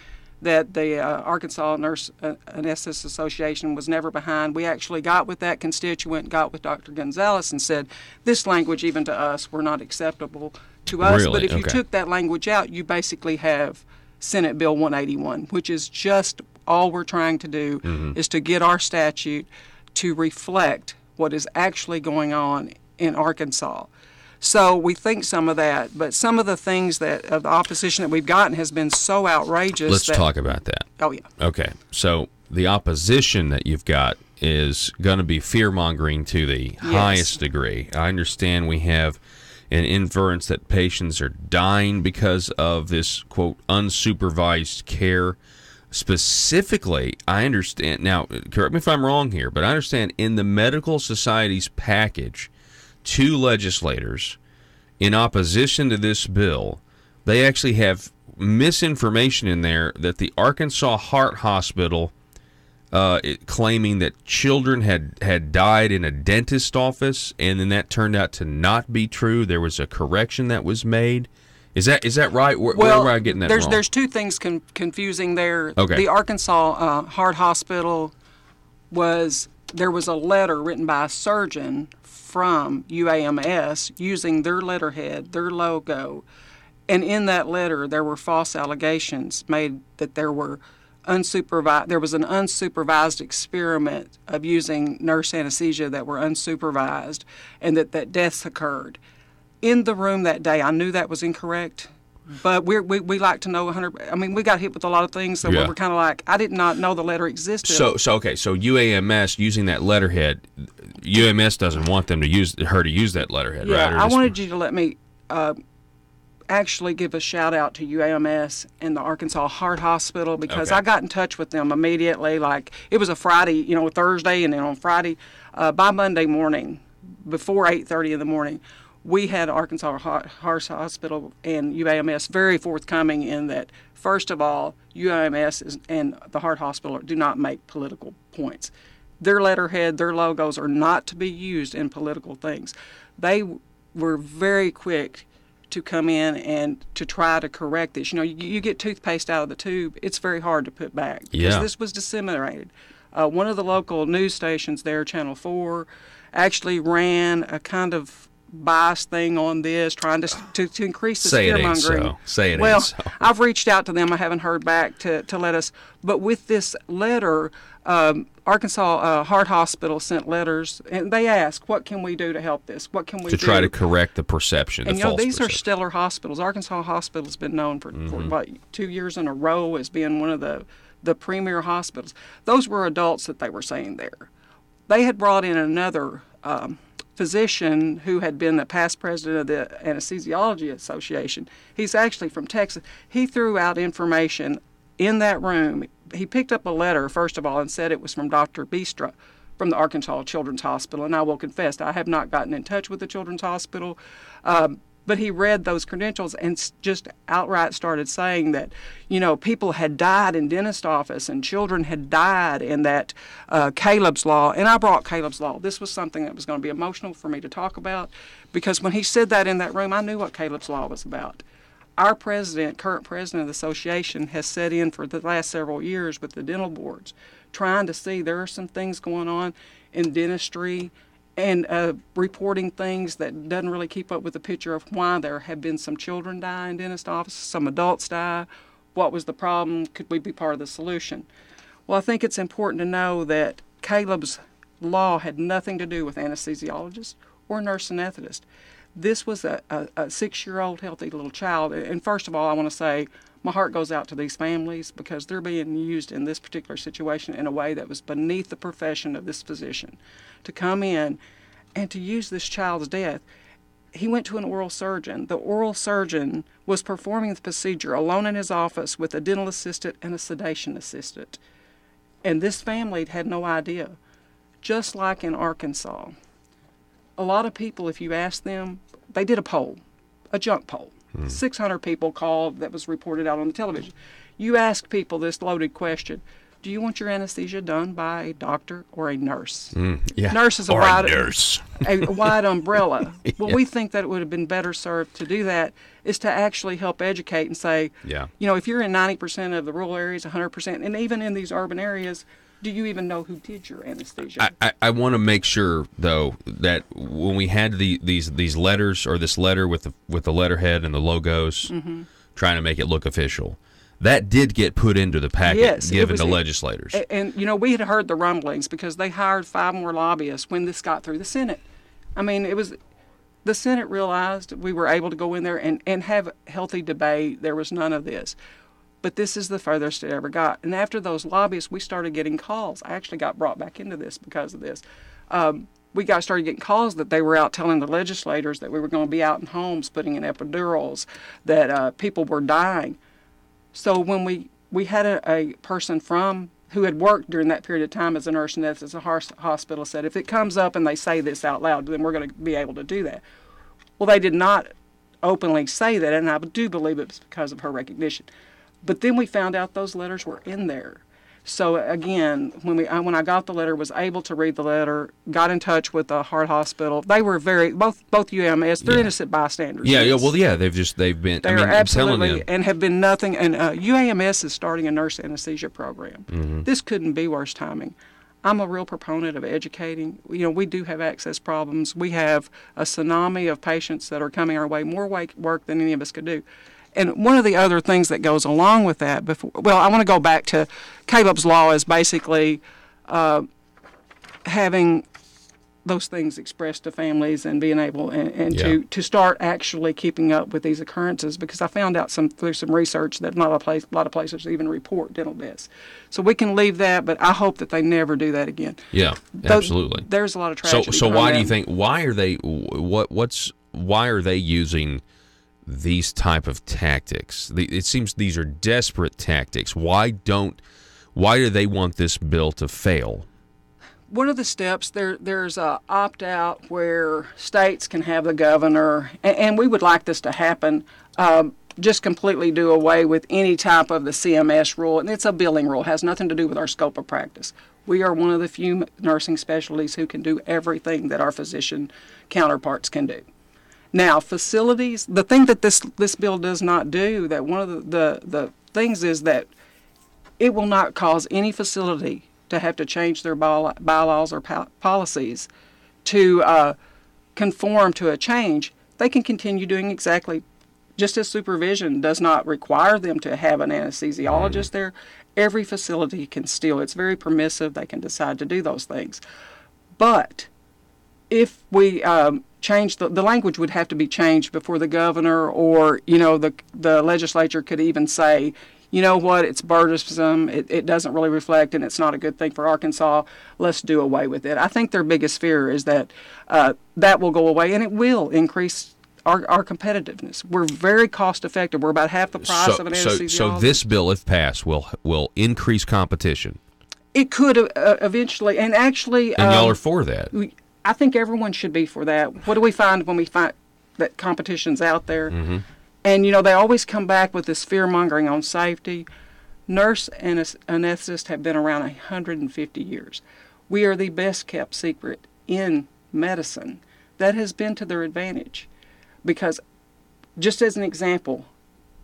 that the Arkansas Nurse Anesthetist Association was never behind. We actually got with that constituent, got with Dr. Gonzalez, and said, this language, even to us, were not acceptable to us. Really? But if you Okay. took that language out, you basically have Senate Bill 181, which is just all we're trying to do is to get our statute to reflect what is actually going on in Arkansas. So we think some of that, but some of the things of the opposition that we've gotten has been so outrageous. Let's talk about that. Oh, yeah. Okay, so the opposition that you've got is going to be fear-mongering to the highest degree. I understand we have an inference that patients are dying because of this, quote, unsupervised care. Specifically, I understand, now, correct me if I'm wrong here, but I understand in the Medical Society's package, 2 legislators, in opposition to this bill, they actually have misinformation in there that the Arkansas Heart Hospital claiming that children had died in a dentist office, and then that turned out to not be true. There was a correction that was made. Is that right? Where am I getting that wrong? There's 2 things confusing there. Okay. The Arkansas Heart Hospital there was a letter written by a surgeon from UAMS using their letterhead, their logo, and in that letter there were false allegations made that there was an unsupervised experiment of using nurse anesthesia that were unsupervised, and that deaths occurred. In the room that day, I knew that was incorrect, but we like to know 100. I mean, we got hit with a lot of things, so we were kind of like, I did not know the letter existed. So UAMS using that letterhead, UAMS doesn't want them to use that letterhead, right? Yeah, I wanted you to let me actually give a shout out to UAMS and the Arkansas Heart Hospital, because I got in touch with them immediately. Like, it was a Friday, Thursday, and then on Friday, by Monday morning, before 8:30 in the morning, we had Arkansas Heart Hospital and UAMS very forthcoming in that, first of all, UAMS and the Heart Hospital do not make political points. Their letterhead, their logos are not to be used in political things. They were very quick to come in and to try to correct this. You get toothpaste out of the tube, it's very hard to put back, because this was disseminated. One of the local news stations there, Channel 4, actually ran a kind of bias thing on this, trying to increase the fear-mongering. Say it Well, ain't so. I've reached out to them. I haven't heard back to let us. But with this letter, Arkansas Heart Hospital sent letters, and they asked, what can we do to help this? What can we do? To try to correct the perception, and the false these perception. are stellar hospitals. Arkansas Hospital's been known for what, 2 years in a row as being one of the premier hospitals. Those were adults that they were saying there. They had brought in another physician who had been the past president of the Anesthesiology Association. He's actually from Texas. He threw out information in that room. He picked up a letter, first of all, and said it was from Dr. Bistra from the Arkansas Children's Hospital. And I will confess, I have not gotten in touch with the Children's Hospital. But he read those credentials and just outright started saying that, people had died in dentist office and children had died, and that Caleb's Law, and I brought Caleb's Law. This was something that was going to be emotional for me to talk about, because when he said that in that room, I knew what Caleb's Law was about. Our current president of the association, has set in for the last several years with the dental boards, trying to see there are some things going on in dentistry and reporting things that doesn't really keep up with the picture of why there have been some children die in dentist offices, some adults die. What was the problem? Could we be part of the solution? Well, I think it's important to know that Caleb's Law had nothing to do with anesthesiologists or nurse anesthetists. This was a 6-year-old healthy little child. And first of all, I want to say my heart goes out to these families because they're being used in this particular situation in a way that was beneath the profession of this physician. To come in and to use this child's death, he went to an oral surgeon. The oral surgeon was performing the procedure alone in his office with a dental assistant and a sedation assistant. And this family had no idea. Just like in Arkansas, a lot of people, if you ask them, they did a poll, a junk poll. 600 people called that was reported out on the television. You ask people this loaded question: do you want your anesthesia done by a doctor or a nurse? Nurse is a wide umbrella. Well, we think that it would have been better served to do that is to actually help educate and say, you know, if you're in 90% of the rural areas, 100%, and even in these urban areas, do you even know who did your anesthesia? I want to make sure, though, that when we had these letters, or this letter with the letterhead and the logos, trying to make it look official, that did get put into the packet given to legislators. And, you know, we had heard the rumblings because they hired 5 more lobbyists when this got through the Senate. I mean, the Senate realized we were able to go in there and have healthy debate. There was none of this. But this is the furthest it ever got. And after those lobbyists, we started getting calls. I actually got brought back into this because of this. We started getting calls that they were out telling the legislators that we were going to be out in homes putting in epidurals, that people were dying. So when we had a person who had worked during that period of time as a nurse and as a hospital said, if it comes up and they say this out loud, then we're going to be able to do that. Well, they did not openly say that, and I do believe it was because of her recognition. But then we found out those letters were in there. So again, when I got the letter, was able to read the letter, got in touch with the heart hospital. They were both UAMS. They're innocent bystanders. They've been. They are absolutely and have been nothing. And UAMS is starting a nurse anesthesia program. This couldn't be worse timing. I'm a real proponent of educating. You know, we do have access problems. We have a tsunami of patients that are coming our way, more work than any of us could do. And one of the other things that goes along with that, I want to go back to Caleb's Law is basically having those things expressed to families and being able to start actually keeping up with these occurrences, because I found out through some research that not a lot of places even report dental deaths. So we can leave that, but I hope that they never do that again. Yeah, absolutely. There's a lot of tragedy. So why do you think? Why are they using these type of tactics? It seems these are desperate tactics. Why do they want this bill to fail? One of the steps, there's a opt-out where states can have the governor, and we would like this to happen, just completely do away with any type of the CMS rule. And it's a billing rule. It has nothing to do with our scope of practice. We are one of the few nursing specialties who can do everything that our physician counterparts can do. Now, facilities, the thing that this bill does not do, that one of the things is that it will not cause any facility to have to change their bylaws or policies to conform to a change. They can continue doing exactly, just as supervision does not require them to have an anesthesiologist there. Every facility can still, it's very permissive, they can decide to do those things. But if we change the language would have to be changed before the governor or, you know, the legislature could even say, you know what, it's burdensome, it doesn't really reflect, and it's not a good thing for Arkansas, let's do away with it. I think their biggest fear is that that will go away, and it will increase our competitiveness. We're very cost effective. We're about half the price of an anesthesiologist. So this bill, if passed, will increase competition. It could eventually, and actually... And y'all are for that. I think everyone should be for that. What do we find when we find that competition's out there? Mm-hmm. And, you know, they always come back with this fear-mongering on safety. Nurse and anesthetists have been around 150 years. We are the best-kept secret in medicine. That has been to their advantage. Because, just as an example,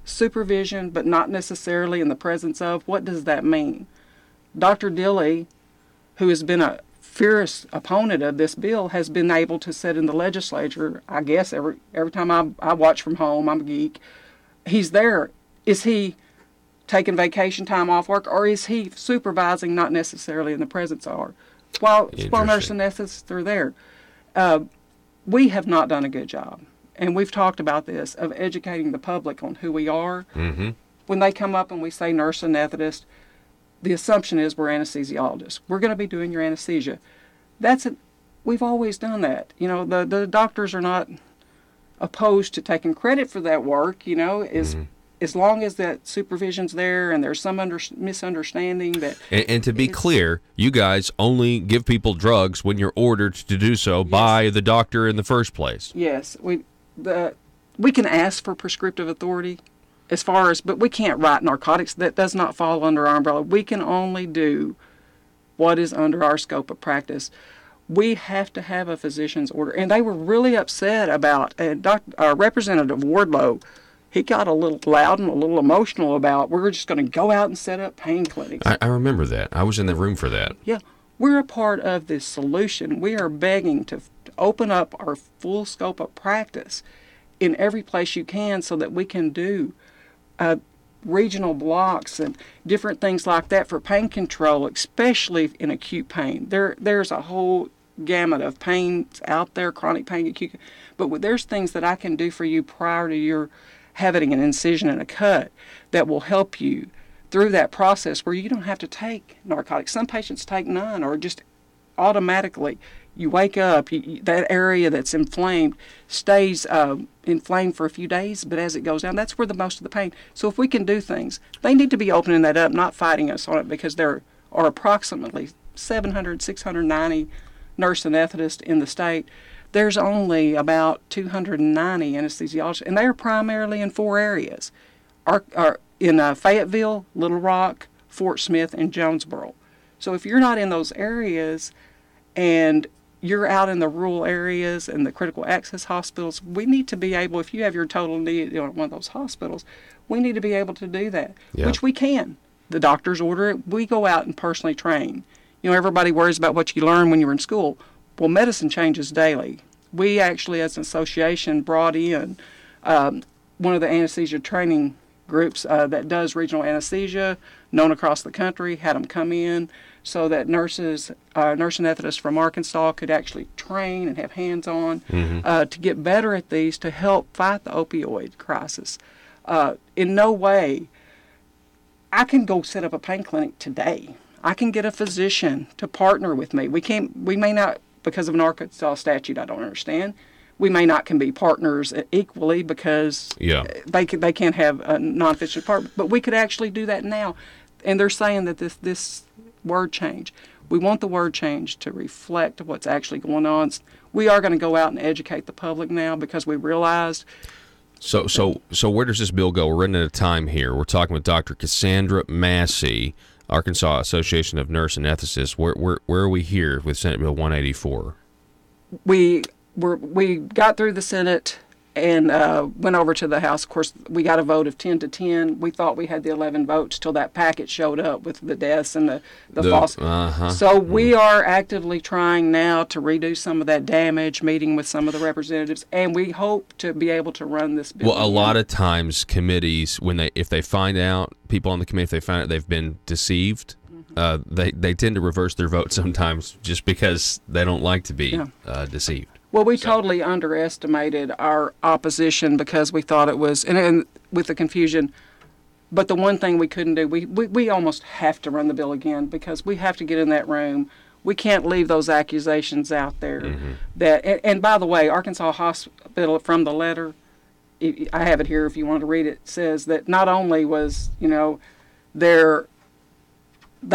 supervision, but not necessarily in the presence of, what does that mean? Dr. Dilley, who has been a fierce opponent of this bill, has been able to sit in the legislature, I guess every time I watch from home, I'm a geek, he's there. Is he taking vacation time off work, or is he supervising, not necessarily in the presence of, while nurse anesthetists are there? We have not done a good job. and we've talked about this, of educating the public on who we are. Mm-hmm. When they come up and we say nurse anesthetist, the assumption is we're anesthesiologists. We're going to be doing your anesthesia. We've always done that. You know, the doctors are not opposed to taking credit for that work, you know, as long as that supervision's there and there's some misunderstanding that... And to be clear, you guys only give people drugs when you're ordered to do so by the doctor in the first place. Yes. We can ask for prescriptive authority but we can't write narcotics. That does not fall under our umbrella. We can only do what is under our scope of practice. We have to have a physician's order. And they were really upset about, Representative Wardlow, he got a little loud and a little emotional about, we're just going to go out and set up pain clinics. I remember that. I was in the room for that. Yeah. We're a part of this solution. We are begging to open up our full scope of practice in every place you can so that we can do regional blocks and different things like that for pain control, especially in acute pain. There's a whole gamut of pains out there, chronic pain, acute, but there's things that I can do for you prior to your having an incision and a cut that will help you through that process where you don't have to take narcotics. Some patients take none or just automatically. You wake up, that area that's inflamed stays inflamed for a few days, but as it goes down, that's where the most of the pain. So if we can do things, they need to be opening that up, not fighting us on it, because there are approximately 690 nurse anesthetists in the state. There's only about 290 anesthesiologists, and they are primarily in 4 areas. In Fayetteville, Little Rock, Fort Smith, and Jonesboro. So if you're not in those areas and you're out in the rural areas and the critical access hospitals, we need to be able, if you have your total need in one of those hospitals, we need to be able to do that, which we can. The doctors order it. We go out and personally train. You know, everybody worries about what you learn when you're in school. Well, medicine changes daily. We actually, as an association, brought in one of the anesthesia training groups that does regional anesthesia, known across the country, had them come in so that nurse anesthetists from Arkansas could actually train and have hands-on to get better at these to help fight the opioid crisis. In no way, I can go set up a pain clinic today. I can get a physician to partner with me. We may not, because of an Arkansas statute I don't understand, we may not can be partners equally because they can't have a non-efficient partner. But we could actually do that now. And they're saying that this word change, we want the word change to reflect what's actually going on. We are going to go out and educate the public now because we realized. So where does this bill go? We're running out of time here. We're talking with Dr. Cassandra Massey, Arkansas Association of Nurse Anesthetists. Where are we here with Senate Bill 184? We got through the Senate and went over to the House. Of course, we got a vote of 10-10. We thought we had the 11 votes till that packet showed up with the deaths and the false. So we are actively trying now to redo some of that damage, meeting with some of the representatives, and we hope to be able to run this bill. Well, a lot of times committees, if they find out, people on the committee, if they find out they've been deceived, they tend to reverse their vote sometimes just because they don't like to be deceived. Well, we totally underestimated our opposition because we thought it was, and with the confusion, but the one thing we couldn't do, we almost have to run the bill again because we have to get in that room. We can't leave those accusations out there. And by the way, Arkansas Hospital, from the letter, I have it here if you want to read it, says that not only was, they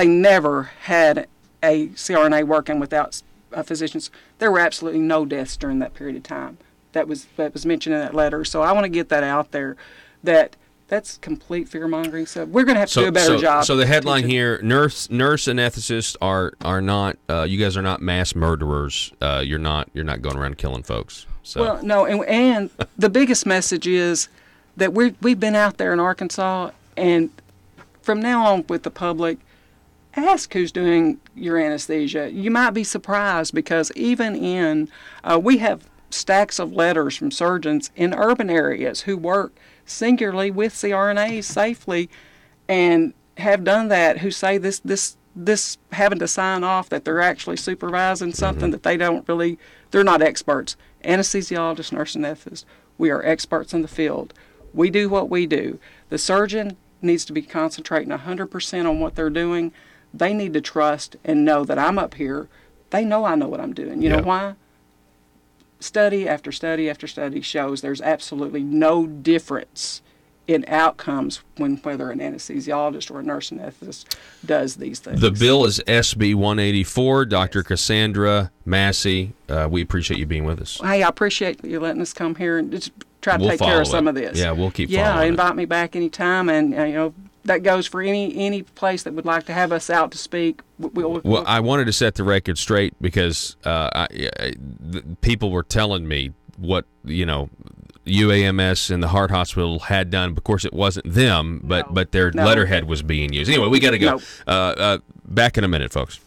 never had a CRNA working without physicians. There were absolutely no deaths during that period of time. That was mentioned in that letter. So I want to get that out there. That's complete fear mongering. So we're going to have to do a better job. So the headline here: nurse anesthetists are not. You guys are not mass murderers. You're not going around killing folks. So. Well, no, and the biggest message is that we've been out there in Arkansas, and from now on with the public, ask who's doing your anesthesia. You might be surprised because even we have stacks of letters from surgeons in urban areas who work singularly with CRNAs safely and have done that, who say this having to sign off that they're actually supervising something that they're not experts. Anesthesiologists, nurse anesthetists, We are experts in the field. We do what we do. The surgeon needs to be concentrating 100% on what they're doing. They need to trust and know that I'm up here. They know I know what I'm doing. You know why? Study after study after study shows there's absolutely no difference in outcomes whether an anesthesiologist or a nurse anesthetist does these things. The bill is SB 184. Dr. Cassandra Massey, we appreciate you being with us. Hey, I appreciate you letting us come here and just try to take care of some of this. Yeah, we'll keep following it. Invite me back anytime, and that goes for any place that would like to have us out to speak. Well, I wanted to set the record straight because people were telling me what UAMS and the Heart Hospital had done. Of course, it wasn't them, but their letterhead was being used. Anyway, we got to go. Back in a minute, folks.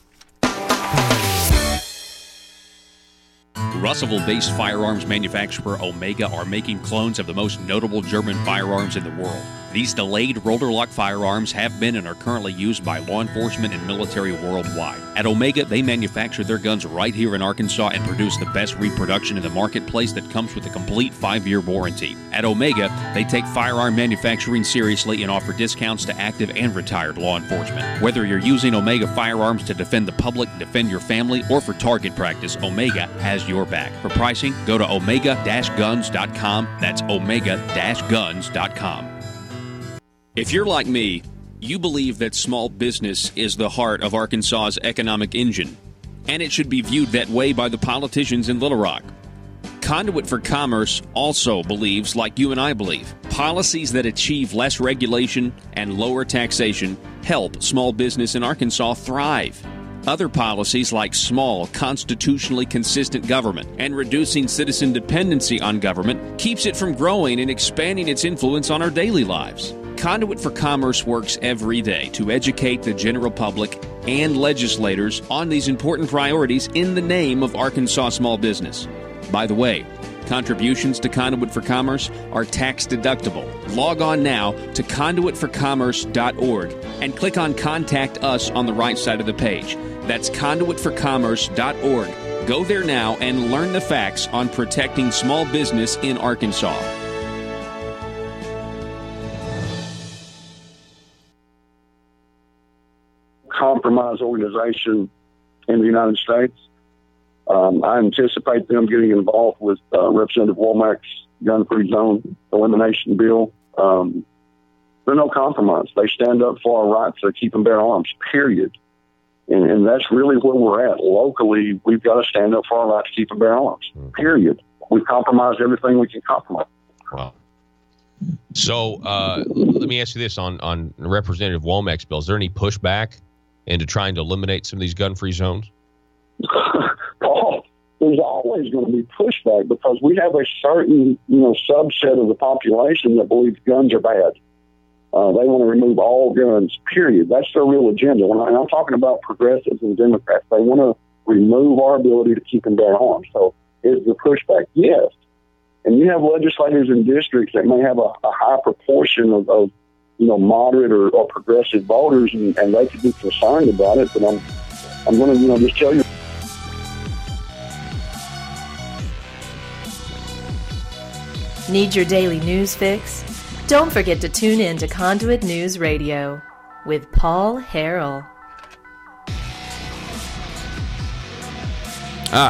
Russellville-based firearms manufacturer Omega are making clones of the most notable German firearms in the world. These delayed rotor-lock firearms have been and are currently used by law enforcement and military worldwide. At Omega, they manufacture their guns right here in Arkansas and produce the best reproduction in the marketplace that comes with a complete 5-year warranty. At Omega, they take firearm manufacturing seriously and offer discounts to active and retired law enforcement. Whether you're using Omega firearms to defend the public, defend your family, or for target practice, Omega has your back. For pricing, go to omega-guns.com. That's omega-guns.com. If you're like me, you believe that small business is the heart of Arkansas's economic engine, and it should be viewed that way by the politicians in Little Rock. Conduit for Commerce also believes, like you and I believe, policies that achieve less regulation and lower taxation help small business in Arkansas thrive. Other policies like small, constitutionally consistent government and reducing citizen dependency on government keeps it from growing and expanding its influence on our daily lives. Conduit for Commerce works every day to educate the general public and legislators on these important priorities in the name of Arkansas small business. By the way, contributions to Conduit for Commerce are tax deductible. Log on now to conduitforcommerce.org and click on Contact Us on the right side of the page. That's conduitforcommerce.org. Go there now and learn the facts on protecting small business in Arkansas. Compromise organization in the United States. I anticipate them getting involved with Representative Womack's gun-free zone elimination bill. They're no compromise. They stand up for our right to keep and bear arms, period. And that's really where we're at. Locally, we've got to stand up for our right to keep and bear arms, period. We've compromised everything we can compromise. Wow. So let me ask you this on Representative Womack's bill. Is there any pushback into trying to eliminate some of these gun-free zones? Paul, there's always going to be pushback because we have a certain, subset of the population that believes guns are bad. They want to remove all guns, period. That's their real agenda. And I'm talking about progressives and Democrats. They want to remove our ability to keep and bear arms. So is the pushback? Yes. And you have legislators in districts that may have a high proportion of moderate or progressive voters, and they could be concerned about it. But I'm going to, just tell you. Need your daily news fix? Don't forget to tune in to Conduit News Radio with Paul Harrell.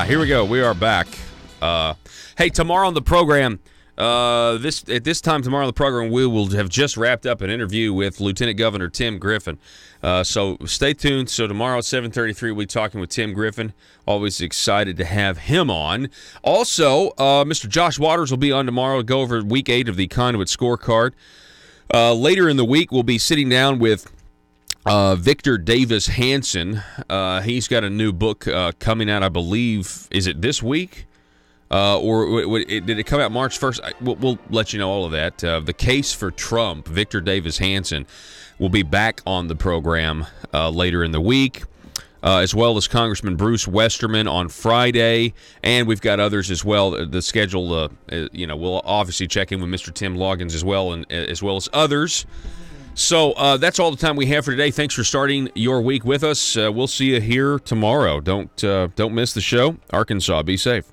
Here we go. We are back. Hey, tomorrow on the program, at this time tomorrow on the program, we will have just wrapped up an interview with Lieutenant Governor Tim Griffin. So stay tuned. So tomorrow at 7:33, we'll be talking with Tim Griffin. Always excited to have him on. Also, Mr. Josh Waters will be on tomorrow to go over Week 8 of the Conduit scorecard. Later in the week, we'll be sitting down with Victor Davis Hanson. He's got a new book coming out, I believe. Is it this week? Or did it come out March 1st? We'll let you know all of that. The Case for Trump, Victor Davis Hanson, will be back on the program later in the week, as well as Congressman Bruce Westerman on Friday, and we've got others as well. The schedule, we'll obviously check in with Mr. Tim Loggins as well, and as well as others. So that's all the time we have for today. Thanks for starting your week with us. We'll see you here tomorrow. Don't miss the show. Arkansas, be safe.